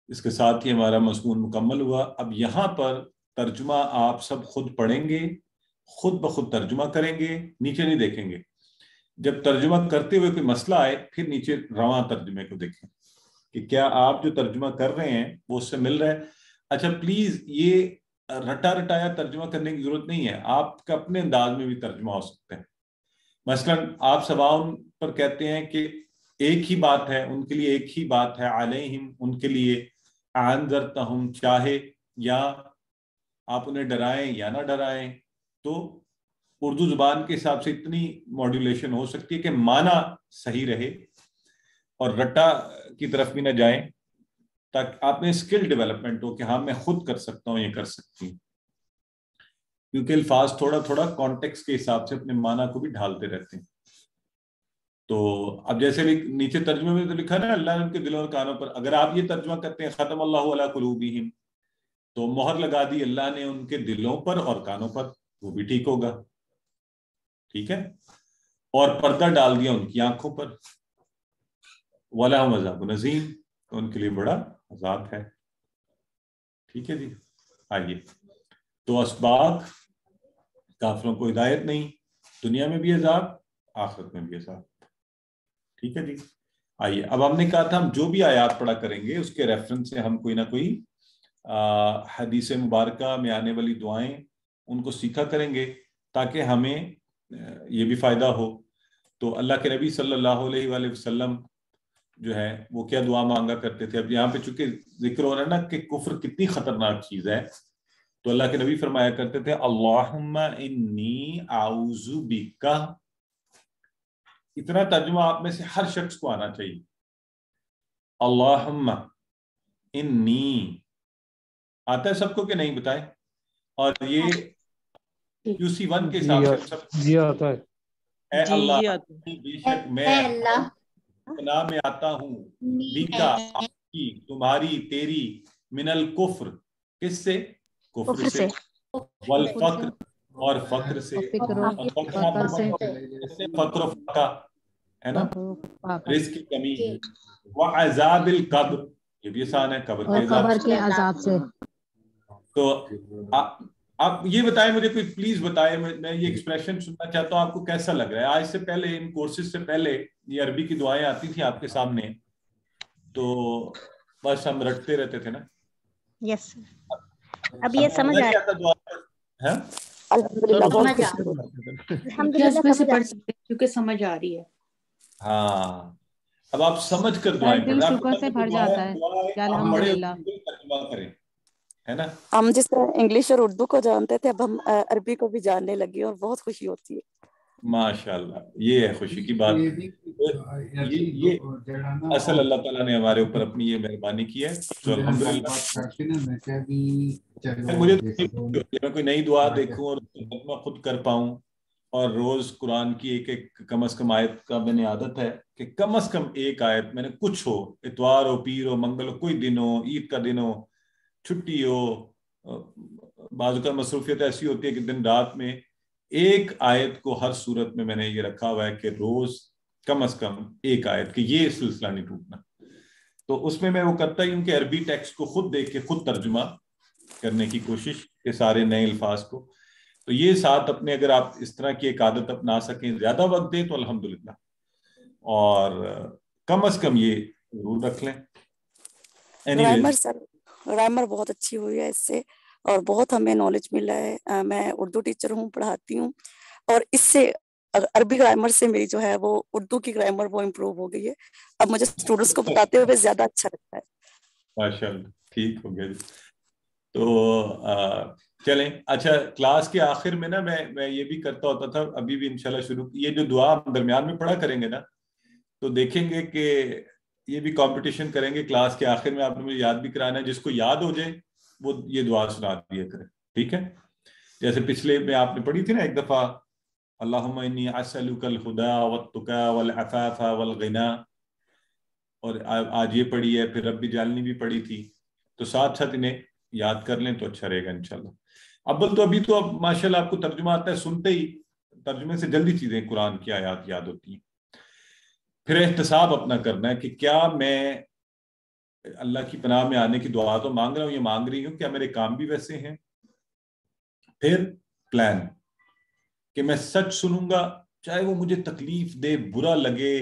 اس کے ساتھ ہی ہمارا مضمون مکمل ہوا. اب یہاں پر ترجمہ آپ سب خود پڑھیں گے، خود بخود ترجمہ کریں گے، نیچے نہیں دیکھیں گے. جب ترجمہ کرتے ہوئے کوئی مسئلہ آئے پھر نیچے رواں ترجمے کو دیکھیں کہ کیا آپ جو ترجمہ کر رہے ہیں وہ اس سے مل رہا ہے. اچھا پلیز یہ رٹا رٹایا ترجمہ کرنے کی ضرورت نہیں ہے، آپ کا اپنے انداز میں بھی ترجمہ ہو سکتا ہے. مثلا آپ سواؤن پر کہتے ہیں کہ ایک ہی بات ہے، ان کے لیے ایک ہی بات ہے، علیہم ان کے لیے، انذرتہم چاہے یا آپ انہیں ڈرائیں یا نہ ڈرائیں. تو اردو زبان کے حساب سے اتنی ماڈولیشن ہو سکتی ہے کہ معنی صحیح رہے اور رٹا کی طرف بھی نہ جائیں، تاکہ آپ میں اسکل ڈیولپمنٹ ہو کہ ہاں میں خود کر سکتا ہوں، یہ کر سکتی ہوں. کیونکہ الفاظ تھوڑا تھوڑا کانٹیکسٹ کے حساب سے اپنے معنی کو بھی ڈھالتے رہتے ہیں. تو اب جیسے نیچے ترجمے میں تو لکھا نا اللہ نے ان کے دلوں اور کانوں پر، اگر آپ یہ ترجمہ کرتے ہیں ختم اللہ علی قلوبہم، تو مہر لگا دی اللہ نے ان کے دلوں پر اور کانوں پر، وہ بھی ٹھیک ہوگا. ٹھیک ہے. اور پردہ ڈال دیا ان کی آنکھوں پر. وَلَهُمْ عَذَابٌ عَظِيمٌ، تو ان کے لیے بڑا عذاب ہے. ٹھیک ہے جی. آئیے. تو اسباق، کافروں کو ہدایت نہیں، دنیا میں بھی عذاب، آخرت میں بھی عذاب. ٹھیک ہے جی. آئیے. اب ہم نے کہا تھا ہم جو بھی آیات پڑھا کریں گے اس کے ریفرنس سے ہم کوئی نہ کوئی حدیث مبارکہ میں آنے والی دعائیں ان کو سیکھا کریں گے تاکہ ہمیں یہ بھی فائدہ ہو. تو اللہ کے نبی صلی اللہ علیہ وآلہ وسلم جو ہے وہ کیا دعا مانگا کرتے تھے. اب یہاں پہ چونکہ ذکر ہو رہا ہے نا کہ کفر کتنی خطرناک چیز ہے، تو اللہ کے نبی فرمایا کرتے تھے اللہم انی اعوذ بک. اتنا ترجمہ آپ میں سے ہر شخص کو آنا چاہیے. اللہم انی آتا ہے سب کو کہ نہیں بتائیں؟ اور یہ QC1 کے حساب سے سب جی آتا ہے. اے اللہ بے شک میں پناہ میں آتا ہوں بیکا کی تمہاری تیری من الکفر، کس سے؟ کفر سے، والفقر اور فقر سے، فقر و فقہ ہے نا، رزق کی کمی، وعذاب القبر، یہ بھی آسان ہے، قبر کے عذاب سے. تو آپ یہ بتائیں مجھے، کوئی پلیز بتائیں، میں یہ ایکسپریشن سننا چاہتا ہوں آپ کو کیسا لگ رہا ہے. آج سے پہلے ان کورسز سے پہلے یہ عربی کی دعائیں آتی تھیں آپ کے سامنے تو بس ہم رٹتے رہتے تھے نا. یس اب یہ سمجھ آ رہا ہے. کیونکہ سمجھ آ رہی ہے. ہاں اب آپ سمجھ کر دعائیں ترجمہ کریں، ہے نا. ہم جس طرح انگلش اور اردو کو جانتے تھے اب ہم عربی کو بھی جاننے لگے اور بہت خوشی ہوتی ہے. ماشاءاللہ، یہ ہے خوشی کی بات. یہ اصل اللہ تعالیٰ نے ہمارے اوپر اپنی یہ مہربانی کی ہے. تو الحمدللہ مجھے میں کوئی نئی دعا دیکھوں اور میں خود کر پاؤں، اور روز قرآن کی ایک کم از کم آیت کا میں نے عادت ہے کہ کم از کم ایک آیت میں نے کچھ ہو، اتوار ہو، پیر ہو، منگل ہو، کوئی دن ہو، عید کا دن ہو، چھٹی ہو، بعض کا مصروفیت ایسی ہوتی ہے کہ دن رات میں ایک آیت کو ہر صورت میں نے یہ رکھا ہوا ہے کہ روز کم از کم ایک آیت، کہ یہ سلسلہ نہیں ٹوٹنا. تو اس میں وہ کرتا ہی ہوں کہ عربی ٹیکسٹ کو خود دیکھ کے خود ترجمہ کرنے کی کوشش کے سارے نئے الفاظ کو. تو یہ ساتھ اپنے اگر آپ اس طرح کی ایک عادت اپنا سکیں، زیادہ وقت دیں تو الحمدللہ، اور کم از کم یہ ضرور رکھ لیں. گرامر بہت اچھی ہوئی ہے اس سے اور بہت ہمیں نالج ملا ہے. میں اردو ٹیچر ہوں، پڑھاتی ہوں، اور اس سے عربی گرامر سے میری جو ہے وہ اردو کی گرامر وہ امپروو ہو گئی ہے. اب مجھے اسٹوڈنٹس کو بتاتے ہوئے زیادہ اچھا لگتا ہے. ماشاءاللہ، ٹھیک ہو گیا. تو چلیں. اچھا، کلاس کے آخر میں نا میں یہ بھی کرتا ہوتا تھا، ابھی بھی انشاءاللہ شروع، یہ جو دعا درمیان میں پڑھا کریں گے نا تو دیکھیں گے کہ یہ بھی کمپٹیشن کریں گے کلاس کے آخر میں. آپ نے مجھے یاد بھی کرانا ہے، جس کو یاد ہو جائے وہ یہ دعا سنا دیا کرے. ٹھیک ہے؟ جیسے پچھلے میں آپ نے پڑھی تھی نا ایک دفعہ، اللہم انی اسألک الہدی والتقی والعفاف والغنی، اور آج یہ پڑھی ہے، پھر رب اجعلنی بھی پڑھی تھی. تو ساتھ ساتھ انہیں یاد کر لیں تو اچھا رہے گا انشاءاللہ. اب تو اب ماشاءاللہ آپ کو ترجمہ آتا ہے، سنتے ہی ترجمے سے جلدی چیزیں قرآن کی آیات یاد ہوتی ہیں. پھر احتساب اپنا کرنا ہے کہ کیا میں اللہ کی پناہ میں آنے کی دعا تو مانگ رہا ہوں، یہ مانگ رہی ہوں، کیا میرے کام بھی ویسے ہیں. پھر پلان کہ میں سچ سنوں گا چاہے وہ مجھے تکلیف دے، برا لگے،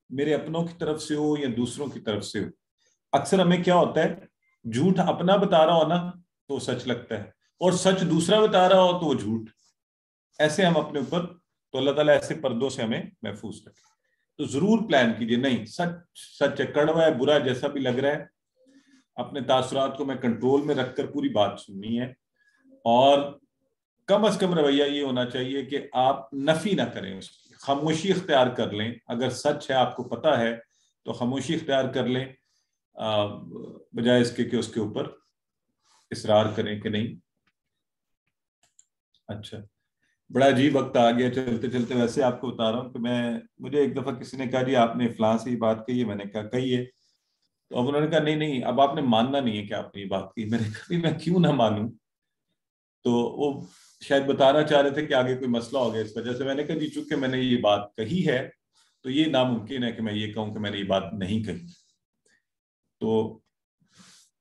میرے اپنوں کی طرف سے ہو یا دوسروں کی طرف سے ہو. اکثر ہمیں کیا ہوتا ہے، جھوٹ اپنا بتا رہا ہو نا تو سچ لگتا ہے، اور سچ دوسرا بتا رہا ہو تو وہ جھوٹ. ایسے ہم اپنے اوپر، تو اللہ تعالیٰ ایسے پردوں سے ہمیں محفوظ رکھے. تو ضرور پلان کیجئے، نہیں سچ ہے، کڑوا ہے، برا جیسا بھی لگ رہا ہے، اپنے تاثرات کو میں کنٹرول میں رکھ کر پوری بات سننی ہے. اور کم از کم رویہ یہ ہونا چاہیے کہ آپ نفی نہ کریں، اس کی خاموشی اختیار کر لیں. اگر سچ ہے، آپ کو پتہ ہے، تو خاموشی اختیار کر لیں، بجائے اس کے کہ اس کے اوپر اصرار کریں کہ نہیں. اچھا، بڑا عجیب وقت آ گیا چلتے چلتے. ویسے آپ کو بتا رہا ہوں کہ مجھے ایک دفعہ کسی نے کہا جی آپ نے فلاں سے یہ بات کہی ہے. میں نے کہا کہی ہے. تو اب انہوں نے کہا نہیں اب آپ نے ماننا نہیں ہے کہ آپ نے یہ بات کی. میں نے کہا میں کیوں نہ مانوں. تو وہ شاید بتانا چاہ رہے تھے کہ آگے کوئی مسئلہ ہو گیا اس وجہ سے. میں نے کہا جی چونکہ میں نے یہ بات کہی ہے تو یہ ناممکن ہے کہ میں یہ کہوں کہ میں نے یہ بات نہیں کہی. تو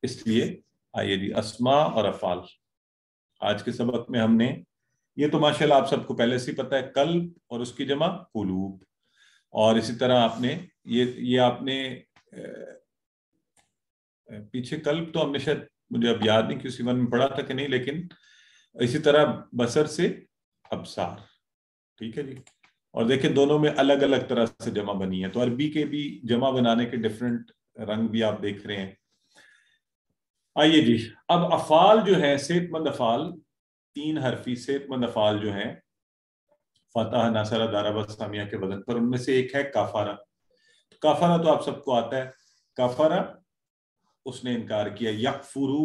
اس لیے آئیے جی اسماء اور افعال آج کے سبق میں ہم نے یہ تو ماشاءاللہ آپ سب کو پہلے سے پتہ ہے قلب اور اس کی جمع قلوب، اور اسی طرح آپ نے یہ آپ نے پیچھے قلب تو ہم نے شاید مجھے اب یاد نہیں کسی ون میں پڑھا تھا کہ نہیں، لیکن اسی طرح بصر سے ابصار، ٹھیک ہے جی. اور دیکھیں دونوں میں الگ الگ طرح سے جمع بنی ہے، تو عربی کے بھی جمع بنانے کے ڈیفرنٹ رنگ بھی آپ دیکھ رہے ہیں. آئیے جی اب افعال جو ہیں صحت مند افعال، 3 حرفی صحت مند افعال جو ہیں فتح، نصر، ضرب، سامیہ کے وزن پر، ان میں سے ایک ہے کافارہ. کافارہ تو آپ سب کو آتا ہے. کافارہ اس نے انکار کیا. یکفرو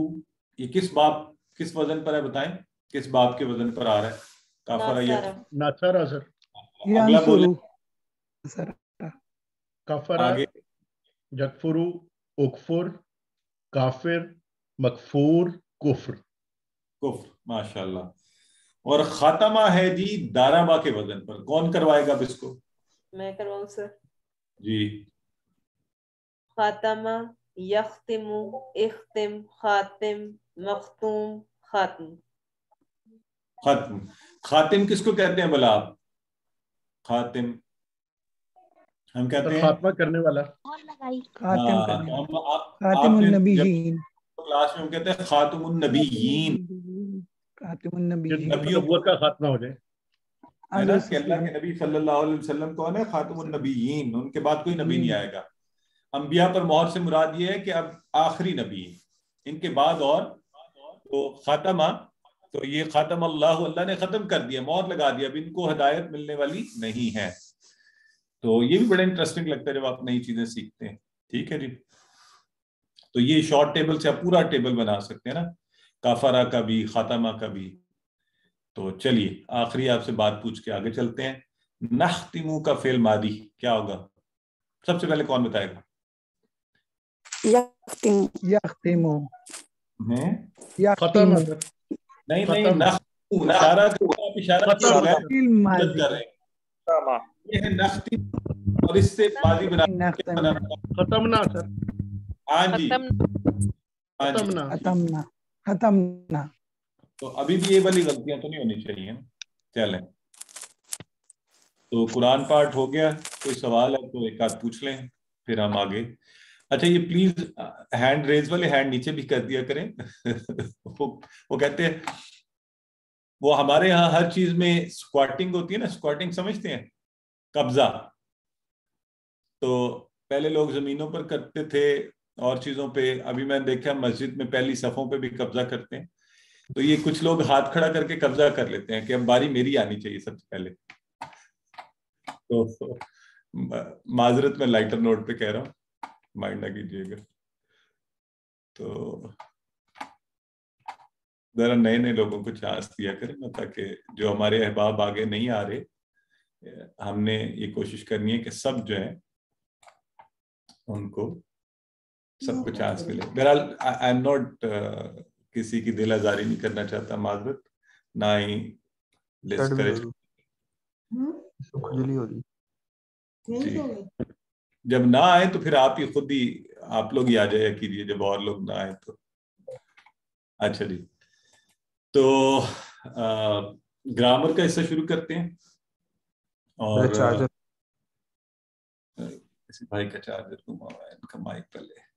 یہ کس وزن پر ہے بتائیں، کس باب کے وزن پر آ رہا ہے کافارہ؟ ناصرہ سر. اگلا بولے کافرہ، یکفرو، اکفر، کافر، مکفور، کفر. ماشاءاللہ. اور خاتمہ ہے جی دارابا کے وزن پر. کون کروائے گا اب اس کو؟ میں کرواؤں سر جی. خاتمہ، یختم، اختم، خاتم، مختوم، خاتم. خاتم کس کو کہتے ہیں بلا آپ؟ خاتم ہم کہتے ہیں خاتمہ کرنے والا. خاتم النبیین. کلاس میں ہم کہتے ہیں خاتم النبیین، خاتم النبیین، نبوت کا خاتمہ ہو جائے ہے نا کہ اللہ کے نبی صلی اللہ علیہ وسلم کون ہے؟ خاتم النبیین. ان کے بعد کوئی نبی نہیں آئے گا. انبیاء پر مہر سے مراد یہ ہے کہ اب آخری نبی ان کے بعد، اور تو خاتمہ تو یہ خاتم اللہ نے ختم کر دیا، مہر لگا دیا، اب ان کو ہدایت ملنے والی نہیں ہے. تو یہ بھی بڑا انٹرسٹنگ لگتا ہے جب آپ نئی چیزیں سیکھتے ہیں. ٹھیک ہے جی. تو یہ شارٹ ٹیبل سے آپ پورا ٹیبل بنا سکتے ہیں نا، کافارہ کا بھی خاتمہ کا بھی. تو چلیے آخری آپ سے بات پوچھ کے آگے چلتے ہیں. نختمو کا فعل ماضی کیا ہوگا؟ سب سے پہلے کون بتائے گا؟ یختمو. ختم. نہیں نختمو، اشارہ کر رہے ہیں. یہ ہے نختم، اور اس سے ماضی بنا ختمنا سر. ہاں جی ختمنا. تو ابھی بھی یہ والی غلطیاں تو نہیں ہونی چاہیے. چلیں تو قرآن پاٹ ہو گیا. کوئی سوال ہے تو ایک آدھ پوچھ لیں پھر ہم آگے. اچھا یہ پلیز ہینڈ ریز والے ہینڈ نیچے بھی کر دیا کریں. وہ کہتے ہیں وہ ہمارے ہاں ہر چیز میں اسکواٹنگ ہوتی ہے نا، اسکواٹنگ سمجھتے ہیں؟ قبضہ. تو پہلے لوگ زمینوں پر کرتے تھے اور چیزوں پہ، ابھی میں دیکھا مسجد میں پہلی صفوں پہ بھی قبضہ کرتے ہیں. تو یہ کچھ لوگ ہاتھ کھڑا کر کے قبضہ کر لیتے ہیں کہ اب باری میری آنی چاہیے سب سے پہلے. تو معذرت میں لائٹر نوٹ پہ کہہ رہا ہوں، مائنڈ نہ کیجیے گا. تو ذرا نئے لوگوں کو چانس دیا کریں نا، تاکہ جو ہمارے احباب آگے نہیں آ رہے، ہم نے یہ کوشش کرنی ہے کہ سب جو ہیں ان کو سب کو چانس ملے. بہرحال آئی ایم ناٹ کسی کی دل آزاری نہیں کرنا چاہتا، معذرت، نہ ہی ڈسکریج. جی جب نہ آئے تو پھر آپ لوگ ہی آ جایا کیجیے جب اور لوگ نہ آئے تو. اچھا جی تو گرامر کا حصہ شروع کرتے ہیں. اور کسی بھائی کا چارجر گما ہوا ہے، ان کا مائک پہلے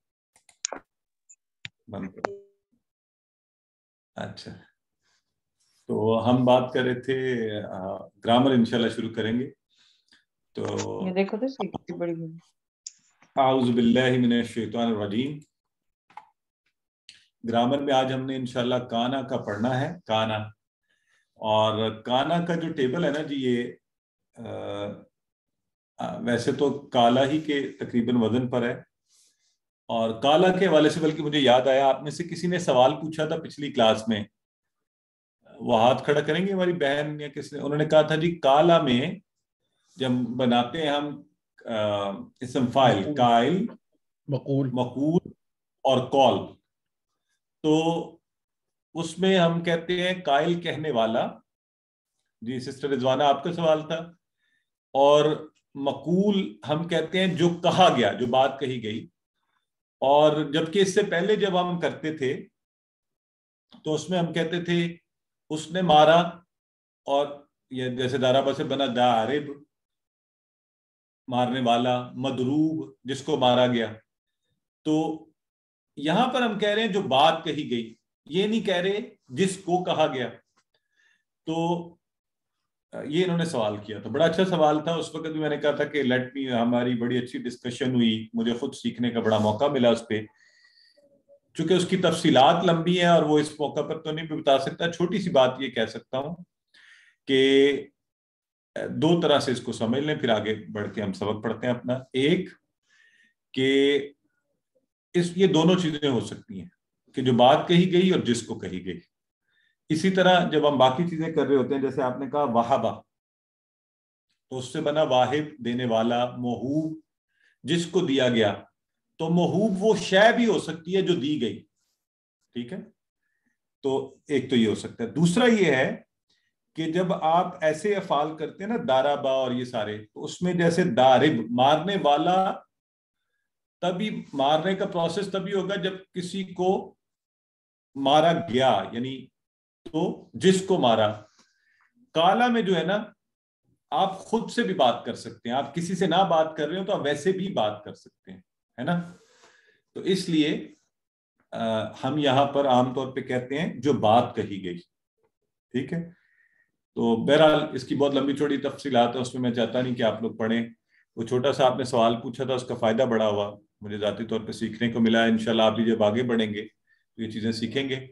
بند کرو. اچھا تو ہم بات کر رہے تھے گرامر انشاءاللہ شروع کریں گے. تو دیکھو تو کتنی بڑی اعوذ باللہ من الشیطان الرجیم. گرامر میں آج ہم نے انشاءاللہ کانا کا پڑھنا ہے. کانا، اور کانا کا جو ٹیبل ہے نا جی، یہ ویسے تو کالا ہی کے تقریباً وزن پر ہے. اور کالا کے حوالے سے بلکہ مجھے یاد آیا، آپ میں سے کسی نے سوال پوچھا تھا پچھلی کلاس میں، وہ ہاتھ کھڑا کریں گے ہماری بہن یا کس نے؟ انہوں نے کہا تھا جی کالا میں جب بناتے ہیں ہم اسم فاعل، قائل، مقول اور قول، تو اس میں ہم کہتے ہیں قائل کہنے والا. جی سسٹر رضوانہ آپ کا سوال تھا. اور مقول ہم کہتے ہیں جو کہا گیا، جو بات کہی گئی. اور جبکہ اس سے پہلے جب ہم کرتے تھے تو اس میں ہم کہتے تھے اس نے مارا، اور یہ جیسے دارابا سے بنا دارب مارنے والا، مدروب جس کو مارا گیا. تو یہاں پر ہم کہہ رہے ہیں جو بات کہی گئی، یہ نہیں کہہ رہے جس کو کہا گیا. تو یہ انہوں نے سوال کیا تھا، بڑا اچھا سوال تھا. اس وقت بھی میں نے کہا تھا کہ لیٹ می، ہماری بڑی اچھی ڈسکشن ہوئی، مجھے خود سیکھنے کا بڑا موقع ملا اس پہ. چونکہ اس کی تفصیلات لمبی ہیں اور وہ اس موقع پر تو نہیں بتا سکتا. چھوٹی سی بات یہ کہہ سکتا ہوں کہ دو طرح سے اس کو سمجھ لیں، پھر آگے بڑھ کے ہم سبق پڑھتے ہیں اپنا. ایک کہ یہ دونوں چیزیں ہو سکتی ہیں کہ جو بات کہی گئی اور جس کو کہی گئی. اسی طرح جب ہم باقی چیزیں کر رہے ہوتے ہیں، جیسے آپ نے کہا وہابہ، تو اس سے بنا واہب دینے والا، موہوب جس کو دیا گیا. تو موہوب وہ شے بھی ہو سکتی ہے جو دی گئی. ٹھیک ہے، تو ایک تو یہ ہو سکتا ہے. دوسرا یہ ہے کہ جب آپ ایسے افعال کرتے ہیں نا، دارابا اور یہ سارے، تو اس میں جیسے دارب مارنے والا، تبھی مارنے کا پروسیس تبھی ہوگا جب کسی کو مارا گیا، یعنی تو جس کو مارا. کالا میں جو ہے نا، آپ خود سے بھی بات کر سکتے ہیں. آپ کسی سے نہ بات کر رہے ہو تو آپ ویسے بھی بات کر سکتے ہیں، ہے نا. تو اس لیے ہم یہاں پر عام طور پہ کہتے ہیں جو بات کہی گئی. ٹھیک ہے، تو بہرحال اس کی بہت لمبی چوڑی تفصیلات ہے، اس میں میں چاہتا نہیں کہ آپ لوگ پڑھیں. وہ چھوٹا سا آپ نے سوال پوچھا تھا، اس کا فائدہ بڑا ہوا، مجھے ذاتی طور پہ سیکھنے کو ملا. انشاءاللہ آپ بھی جب آگے بڑھیں گے تو یہ چیزیں سیکھیں گے.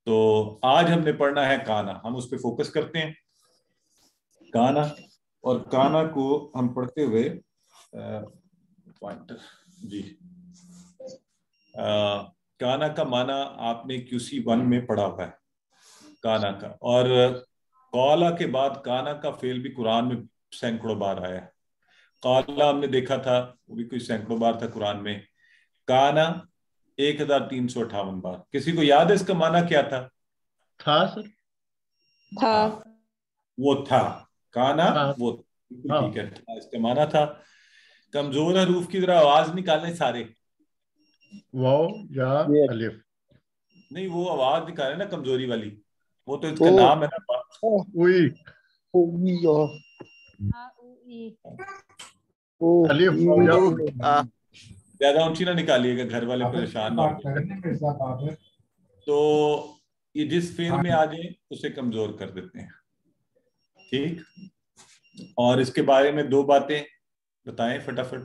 تو آج ہم نے پڑھنا ہے کانا، ہم اس پہ فوکس کرتے ہیں. کانا، اور کانا کو ہم پڑھتے ہوئے جی کانا کا معنی آپ نے QC1 میں پڑھا ہوا ہے کانا کا. اور قالا کے بعد کانا کا فعل بھی قرآن میں سینکڑوں بار آیا ہے. قالا ہم نے دیکھا تھا، وہ بھی کوئی سینکڑوں بار تھا قرآن میں. کانا 1358 بار. کسی کو یاد ہے اس کا معنی کیا تھا؟ تھا سر، تھا، وہ تھا. کانا تھا. وہ، ٹھیک ہے، اس کا معنی تھا. کمزور حروف کی ذرا آواز نکالیں سارے. واو یا الف. نہیں، وہ آواز نکالیں نا کمزوری والی، وہ تو اس کا نام ہے نا. اوئی، الف یا زیادہ اونچی نہ نکالیے گا، گھر والے پریشان نہ ہو. تو یہ جس فعل میں آ جائے اسے کمزور کر دیتے ہیں. ٹھیک، اور اس کے بارے میں دو باتیں بتائیں فٹافٹ.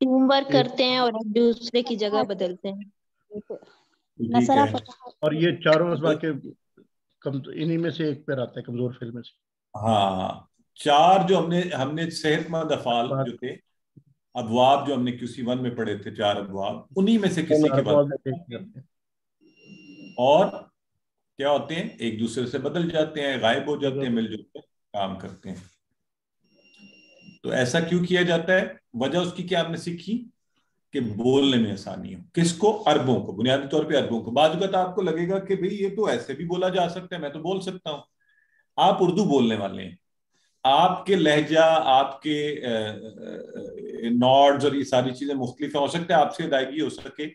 ٹیم ورک کرتے ہیں اور ایک دوسرے کی جگہ بدلتے ہیں. ٹھیک ہے، اور یہ چاروں اسباق کے انہی میں سے ایک پہ آتا ہے، کمزور فعل میں سے. ہاں، چار جو ہم نے صحت مند افعال جو تھے، ابواب جو ہم نے QC1 میں پڑھے تھے، 4 ابواب، انہی میں سے کسی کے بعد اور کیا ہوتے ہیں، ایک دوسرے سے بدل جاتے ہیں، غائب ہو جاتے ہیں، مل جل کر کام کرتے ہیں. تو ایسا کیوں کیا جاتا ہے؟ وجہ اس کی کیا آپ نے سیکھی کہ بولنے میں آسانی ہو. کس کو؟ عربوں کو، بنیادی طور پہ عربوں کو. بعض اوقات آپ کو لگے گا کہ بھئی یہ تو ایسے بھی بولا جا سکتا ہے، میں تو بول سکتا ہوں. آپ اردو بولنے والے ہیں، آپ کے لہجہ، آپ کے نوڈز اور یہ ساری چیزیں مختلف ہو سکتے ہیں. آپ سے ادائیگی ہو سکے،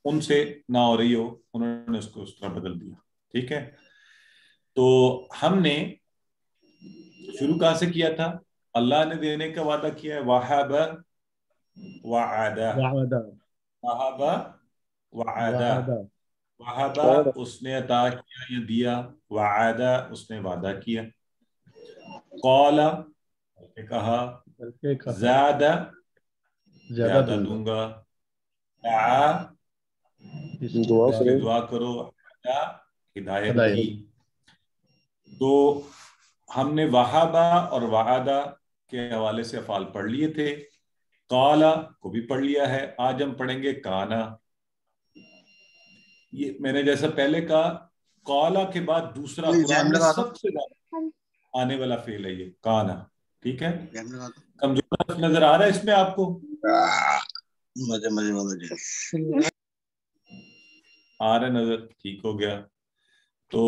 ان سے نہ ہو رہی ہو، انہوں نے اس کو اس طرح بدل دیا. ٹھیک ہے، تو ہم نے شروع کہاں سے کیا تھا؟ اللہ نے دینے کا وعدہ کیا ہے، وَحَبَ وَعَدَ. وَحَبَ وَعَدَ. وَحَبَ اس نے عطا کیا یا دیا، وَعَدَ اس نے وعدہ کیا. قَالَ کہا، زَادَ زیادہ دوں گا. دعا دعا کرو، ہدایت کی. تو ہم نے وہابہ اور وعدہ کے حوالے سے افعال پڑھ لیے تھے. قالا کو بھی پڑھ لیا ہے. آج ہم پڑھیں گے کانا. یہ میں نے جیسا پہلے کہا، قالا کے بعد دوسرا قرآن میں سب سے زیادہ آنے والا فعل ہے یہ کانا. ٹھیک ہے، کمزور نظر آ رہا ہے اس میں آپ کو؟ آ رہا نظر؟ ٹھیک ہو گیا. تو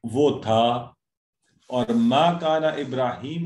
وہ تھا. اور ما کانا ابراہیم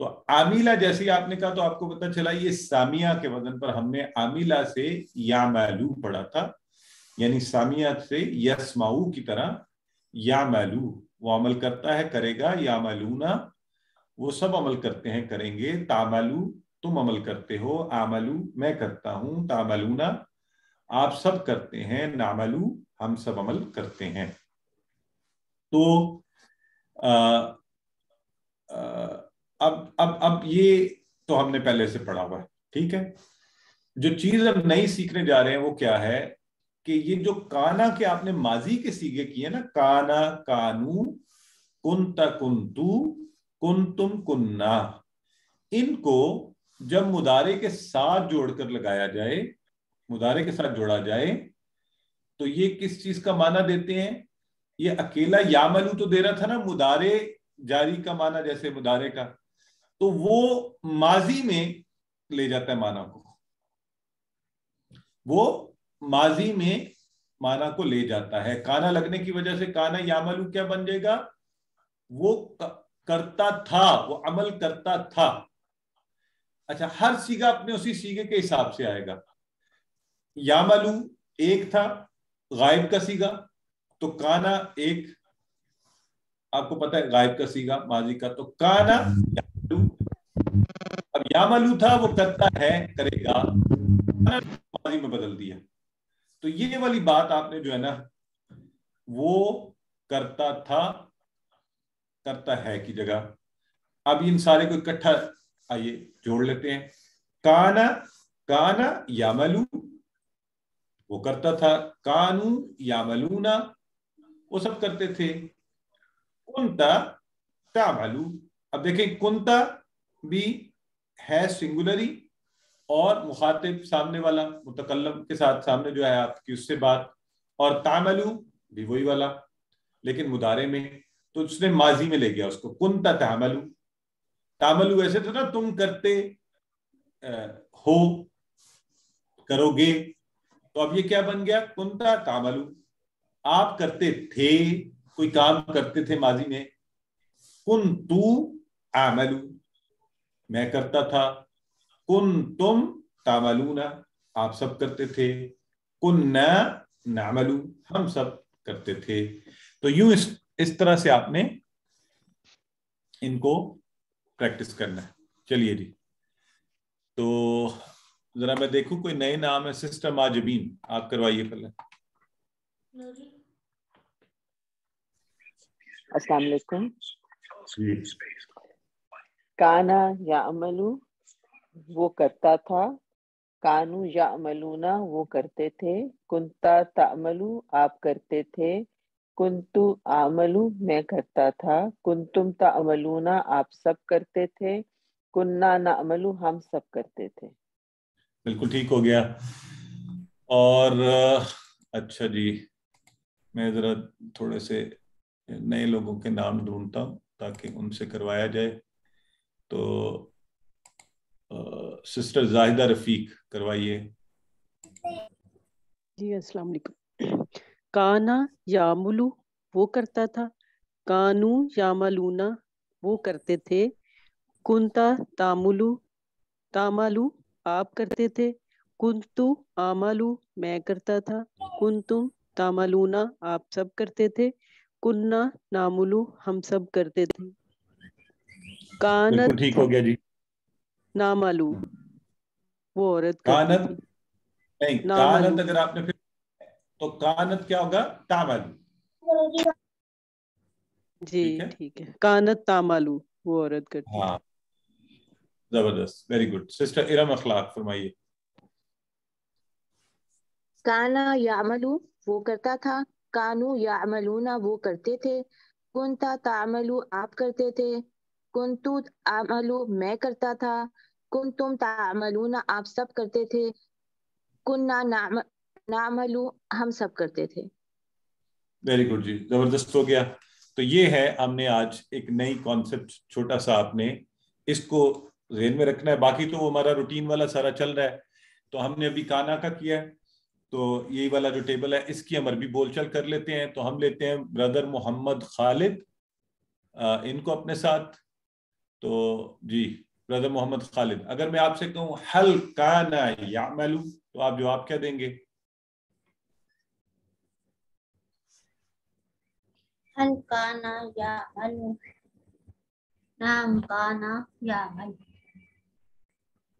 تو عاملہ جیسی آپ نے کہا تو آپ کو پتہ چلا یہ سامیہ کے وزن پر ہم نے عاملہ سے یعملو پڑھا تھا، یعنی سامیہ سے یسمعو کی طرح یعملو، وہ عمل کرتا ہے کرے گا، یعملونا وہ سب عمل کرتے ہیں کریں گے، تعملو تم عمل کرتے ہو، عملو میں کرتا ہوں، تعملونا آپ سب کرتے ہیں، نعملو ہم سب عمل کرتے ہیں۔ تو اب یہ تو ہم نے پہلے سے پڑھا ہوا ہے، ٹھیک ہے۔ جو چیز ہم نئی سیکھنے جا رہے ہیں وہ کیا ہے کہ یہ جو کانا کے آپ نے ماضی کے سیگے کیے نا، کانا کانو، کنتا کنتو، کنتم کننا، ان کو جب مضارع کے ساتھ جوڑ کر لگایا جائے، مضارع کے ساتھ جوڑا جائے تو یہ کس چیز کا معنی دیتے ہیں؟ یہ اکیلا یعملو تو دے رہا تھا نا مضارع جاری کا معنی جیسے مضارع کا، تو وہ ماضی میں لے جاتا ہے معنی کو، وہ ماضی میں معنی کو لے جاتا ہے۔ کانا لگنے کی وجہ سے کانا یعملو کیا بن جائے گا؟ وہ کرتا تھا، وہ عمل کرتا تھا۔ اچھا، ہر سیگا اپنے اسی سیگے کے حساب سے آئے گا۔ یعملو ایک تھا غائب کا سیگا، تو کانا ایک، آپ کو پتہ ہے غائب کا سیگا ماضی کا، تو کانا یعملو، اب یعملو تھا وہ کرتا ہے کرے گا، ماضی میں بدل دیا۔ تو یہ والی بات آپ نے جو ہے نا وہ کرتا تھا کرتا ہے کی جگہ، اب ان سارے کو اکٹھا آئیے جوڑ لیتے ہیں۔ کانا کانا یعملو وہ کرتا تھا، کانو یعملونا وہ سب کرتے تھے، کنتا تعملو، اب دیکھیں کنتا بھی ہے سنگولری اور مخاطب سامنے والا متکلم کے ساتھ سامنے جو ہے آپ کی اس سے بات، اور تعملو بھی وہی والا لیکن مضارع میں، تو اس نے ماضی میں لے گیا اس کو، کنتا تعملو، تعملو ایسے تو نا تم کرتے ہو کرو گے، تو اب یہ کیا بن گیا؟ کنتا تعملو، آپ کرتے تھے، کوئی کام کرتے تھے ماضی میں، کنتو اعملو میں کرتا تھا، کنتم تعملون آپ سب کرتے تھے، کننا نعملو ہم سب کرتے تھے۔ تو یوں اس طرح سے آپ نے ان کو پریکٹس کرنا ہے۔ چلیے جی، تو ذرا میں دیکھوں کوئی نئے نام ہے، سسٹر ماجبین آپ کروائیے پہلے۔ السلام علیکم۔ کانا یعملو وہ کرتا تھا، کانو یعملونا وہ کرتے تھے، کنتا تعملو آپ کرتے تھے، کنتو اعملو میں کرتا تھا، کنتم تعملونا آپ سب کرتے تھے، کننا نعملو ہم سب کرتے تھے۔ بالکل ٹھیک ہو گیا۔ اور اچھا جی، میں ذرا تھوڑے سے نئے لوگوں کے نام ڈھونڈتا ہوں تاکہ ان سے کروایا جائے۔ تو سسٹر زاہدہ رفیق کروائیے۔ جی السلام علیکم۔ کانا یعملو وہ کرتا تھا، کانو یعملونا وہ کرتے تھے، کنتا تعملو تعملو آپ کرتے تھے، کنتو اعملو میں کرتا تھا، کنتم تعملونا آپ سب کرتے تھے، کننا نعملو ہم سب کرتے تھے۔ کانت بالکل ٹھیک ہو گیا جی۔ نعملو وہ عورت کرتی کانت تھی، نہیں، کانت اگر آپ نے پھر تو کانت کیا ہوگا؟ تعمل۔ جی ٹھیک ہے، کانت تعملو وہ عورت کرتی تھی۔ ہاں زبردست، ویری گڈ۔ سسٹر ارم اخلاق فرمائیے۔ کانا یعملو وہ کرتا تھا، کانو یعملونا وہ کرتے تھے، کنتا تعملو آپ کرتے تھے، کنتو اعملو میں کرتا تھا، کنتم تعملونا آپ سب کرتے تھے، کننا نعملو ہم سب کرتے تھے۔ ویری گڈ جی، زبردست ہو گیا۔ تو یہ ہے ہم نے آج ایک نئی کانسیپٹ چھوٹا سا آپ نے اس کو ذہن میں رکھنا ہے، باقی تو وہ ہمارا روٹین والا سارا چل رہا ہے۔ تو ہم نے ابھی کانا کا کیا ہے، تو یہی والا جو ٹیبل ہے اس کی ہم عربی بول چل کر لیتے ہیں۔ تو ہم لیتے ہیں بردر محمد خالد، ان کو اپنے ساتھ، تو جی برادر محمد خالد، اگر میں آپ سے کہوں حل کان یعمل تو آپ جواب کیا دیں گے؟ حل کانا یعمل، نعم کانا یعمل.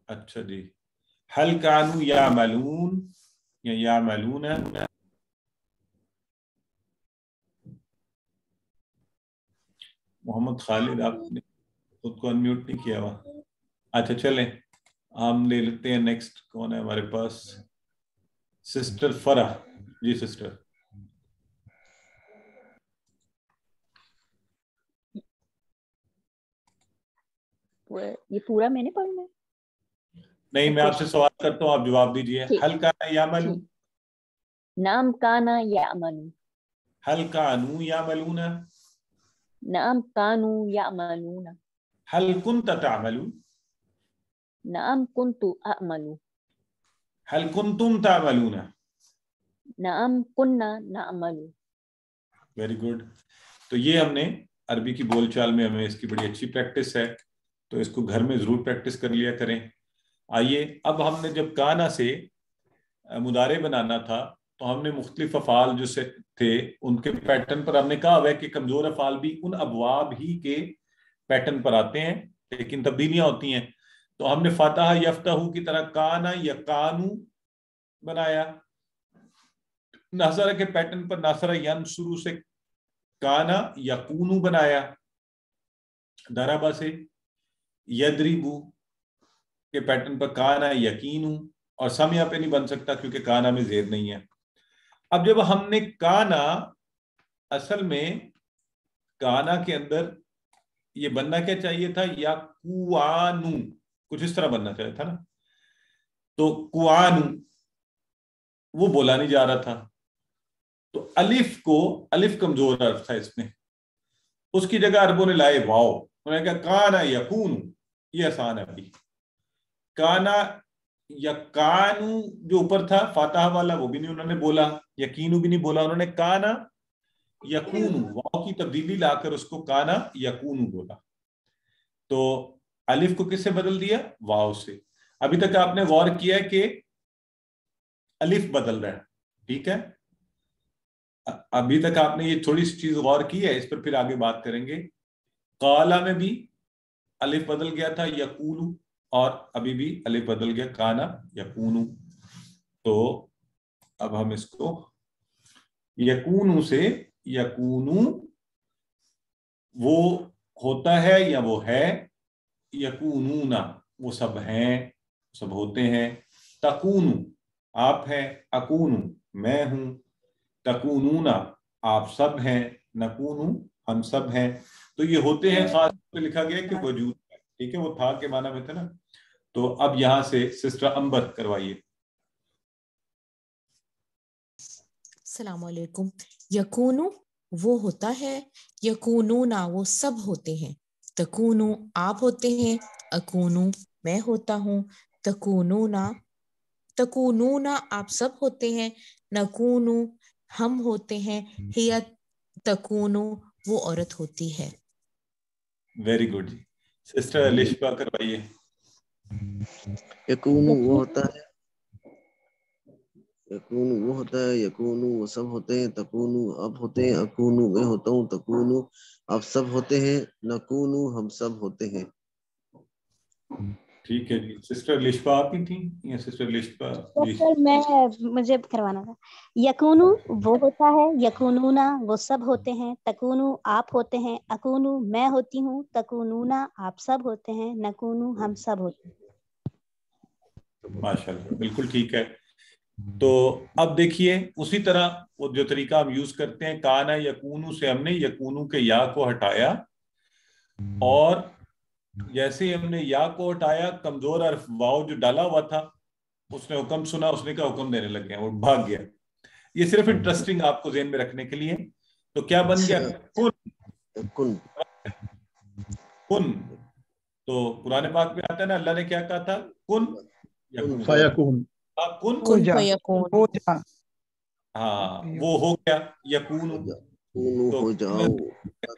اچھا جی، حل کانوا یعملون یا یعملون؟ محمد خالد آپ نے خود کو انمیوٹ نہیں کیا ہوا. اچھا چلیں ہم لے لیتے ہیں نیکسٹ. کون ہے ہمارے پاس؟ سسٹر فرح. جی سسٹر. یہ پورا میں نے پڑھنا ہے؟ نہیں، میں آپ سے سوال کرتا ہوں، آپ جواب دیجئے. حل کان یعمل، نعم کانا یعمل، حل کانوا یعملون، نعم کانوا یعملون، حل کنت تعمل، نعم کنت اعمل، حل کنتم تعملون. نعم کننا نعمل. Very good. تو یہ ہم نے عربی کی بول چال میں ہمیں اس کی بڑی اچھی پریکٹس ہے، تو اس کو گھر میں ضرور پریکٹس کر لیا کریں. آئیے اب ہم نے جب کانا سے مضارع بنانا تھا تو ہم نے مختلف افعال جو سے تھے ان کے پیٹرن پر ہم نے کہا ہوا ہے کہ کمزور افعال بھی ان ابواب ہی کے پیٹرن پر آتے ہیں لیکن تبدیلیاں ہوتی ہیں. تو ہم نے فتح یفتح کی طرح کانا یا کانو بنایا. ناصرہ کے پیٹرن پر ناصرہ ینصرو سے کانا یکونو بنایا. دربا سے یدربو کے پیٹرن پر کانا یقینو، اور سمیا پہ نہیں بن سکتا کیونکہ کانا میں زیر نہیں ہے. اب جب ہم نے کانا، اصل میں کانا کے اندر یہ بننا کیا چاہیے تھا؟ یا کوانو، کچھ اس طرح بننا چاہیے تھا نا. تو کوانو وہ بولا نہیں جا رہا تھا، تو الف کو، الف کمزور حرف تھا اس میں، اس کی جگہ عربوں نے لائے واو. انہوں نے کہا کانا یکونو، یہ آسان ہے. ابھی کانا یا کانو جو اوپر تھا فاتحہ والا وہ بھی نہیں انہوں نے بولا، یقینو بھی نہیں بولا، انہوں نے کانا یکونو واو کی تبدیلی لا کر اس کو کانا یکونو بولا. تو الف کو کس سے بدل دیا؟ واو سے. ابھی تک آپ نے غور کیا کہ الف بدل رہا ہے، ٹھیک ہے. ابھی تک آپ نے یہ تھوڑی سی چیز غور کی ہے، اس پر پھر آگے بات کریں گے. قالا میں بھی الف بدل گیا تھا یقولو، اور ابھی بھی الف بدل گیا کانا یکونو. تو اب ہم اس کو یکونو سے یکونو وہ ہوتا ہے یا وہ ہے، یکونونا وہ سب ہیں، سب ہوتے ہیں. تکونو آپ ہیں، اکونو میں ہوں، تکونونا آپ سب ہیں، نکونو ہم سب ہیں. تو یہ ہوتے ہیں خاص طور پہ لکھا گیا کہ وجود ہے، ٹھیک ہے، وہ تھا کے معنی میں تھا نا. تو اب یہاں سے سسٹر امبر کروائیے. السلام علیکم. یکونو وہ ہوتا ہے، یکونونا وہ سب ہوتے ہیں، تکونو آپ ہوتے ہیں، اکونو میں ہوتا ہوں، تکونونا تکونونا آپ سب ہوتے ہیں، نکونو ہم ہوتے ہیں، ہیا تکونو وہ عورت ہوتی ہے. ویری گڈ جی. سسٹر الشبا کروائیے. یکونو وہ ہوتا ہے، یکونو وہ ہوتا ہے، یکونو وہ سب ہوتے ہیں، تکونو اب ہوتے ہیں، اکونو میں ہوتا ہوں، تکونو آپ سب ہوتے ہیں، نکونو ہم سب ہوتے ہیں. ٹھیک ہے جی. سسٹر لشبا آپ ہی تھیں یا سسٹر لشبا؟ جی سر میں مجھے کروانا تھا. یکونو وہ ہوتا ہے، یکونونا وہ سب ہوتے ہیں، تکونو آپ ہوتے ہیں، اکونو میں ہوتی ہوں، تکونونا آپ سب ہوتے ہیں، نکونو ہم سب ہوتے ہیں. ماشاءاللہ بالکل ٹھیک ہے. تو اب دیکھیے اسی طرح وہ جو طریقہ ہم یوز کرتے ہیں، کانا یکونو سے ہم نے یکونو کے یا کو ہٹایا، اور جیسے ہی ہم نے یا کو ہٹایا کمزور حرف واو جو ڈالا ہوا تھا اس نے حکم سنا، اس نے کہا حکم دینے لگ گیا، وہ بھاگ گیا. یہ صرف انٹرسٹنگ آپ کو ذہن میں رکھنے کے لیے. تو کیا بن گیا؟ کن. کن تو قرآن پاک میں آتا ہے نا، اللہ نے کیا کہا تھا؟ کن فیکون، کن فیکون. ہاں وہ ہو گیا یکون. ہو جاؤ،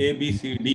ABCD।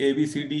ABCD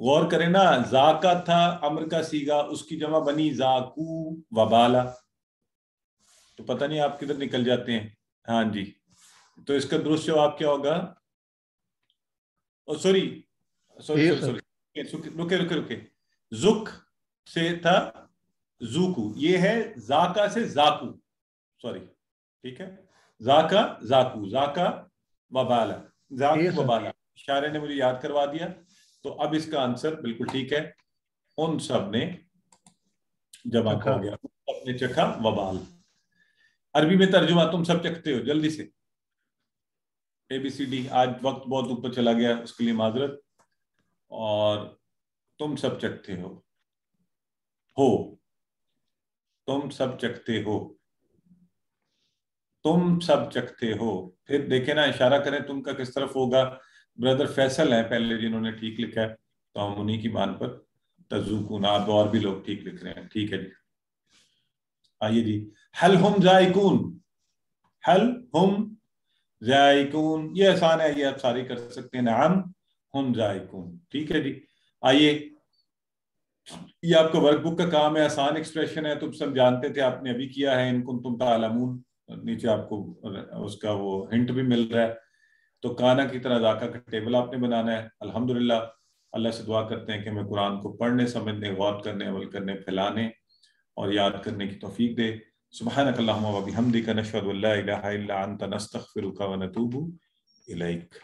غور کریں نا، ذاکا تھا امر کا سیگا، اس کی جمع بنی ذاکو وبالا، تو پتہ نہیں آپ کدھر نکل جاتے ہیں. ہاں جی، تو اس کا درست جواب کیا ہوگا؟ سوری رکے زک سے تھا زوکو، یہ ہے ذاکا سے زاکو، سوری ٹھیک ہے، ذاکا زاکو، ذاکا وبالا، ذاکو وبالا، اشارے نے مجھے یاد کروا دیا. تو اب اس کا آنسر بالکل ٹھیک ہے، ان سب نے جمع ہو گیا، سب نے چکھا وبال. عربی میں ترجمہ تم سب چکھتے ہو، جلدی سے ABCD. آج وقت بہت اوپر چلا گیا، اس کے لیے معذرت. اور تم سب چکھتے ہو، تم سب چکھتے ہو، تم سب چکھتے ہو. پھر دیکھیں نا، اشارہ کریں تم کا کس طرف ہوگا. بردر فیصل ہیں پہلے جنہوں نے ٹھیک لکھا ہے، تو ہم انہی کی مان پر تذوقون. آپ اور بھی لوگ ٹھیک لکھ رہے ہیں، ٹھیک ہے جی. آئیے جی، حل ہم ذائقون، حل ہم ذائقون، یہ آسان ہے، یہ آپ ساری کر سکتے ہیں. نعم ہم ذائقون، ٹھیک ہے جی. آئیے، یہ آپ کا ورک بک کا کام ہے، آسان ایکسپریشن ہے، تم سب جانتے تھے، آپ نے ابھی کیا ہے. ان کنتم تعلمون، نیچے آپ کو اس کا وہ ہنٹ بھی مل رہا ہے. تو کانا کی طرح ذاکا کا ٹیبل آپ نے بنانا ہے. الحمدللہ اللہ سے دعا کرتے ہیں کہ ہمیں قرآن کو پڑھنے، سمجھنے، غور کرنے، عمل کرنے، پھیلانے اور یاد کرنے کی توفیق دے. سبحانک اللہم و بحمدک، نشہد ان لا الہ الا انت، نستغفرک و نتوب الیک.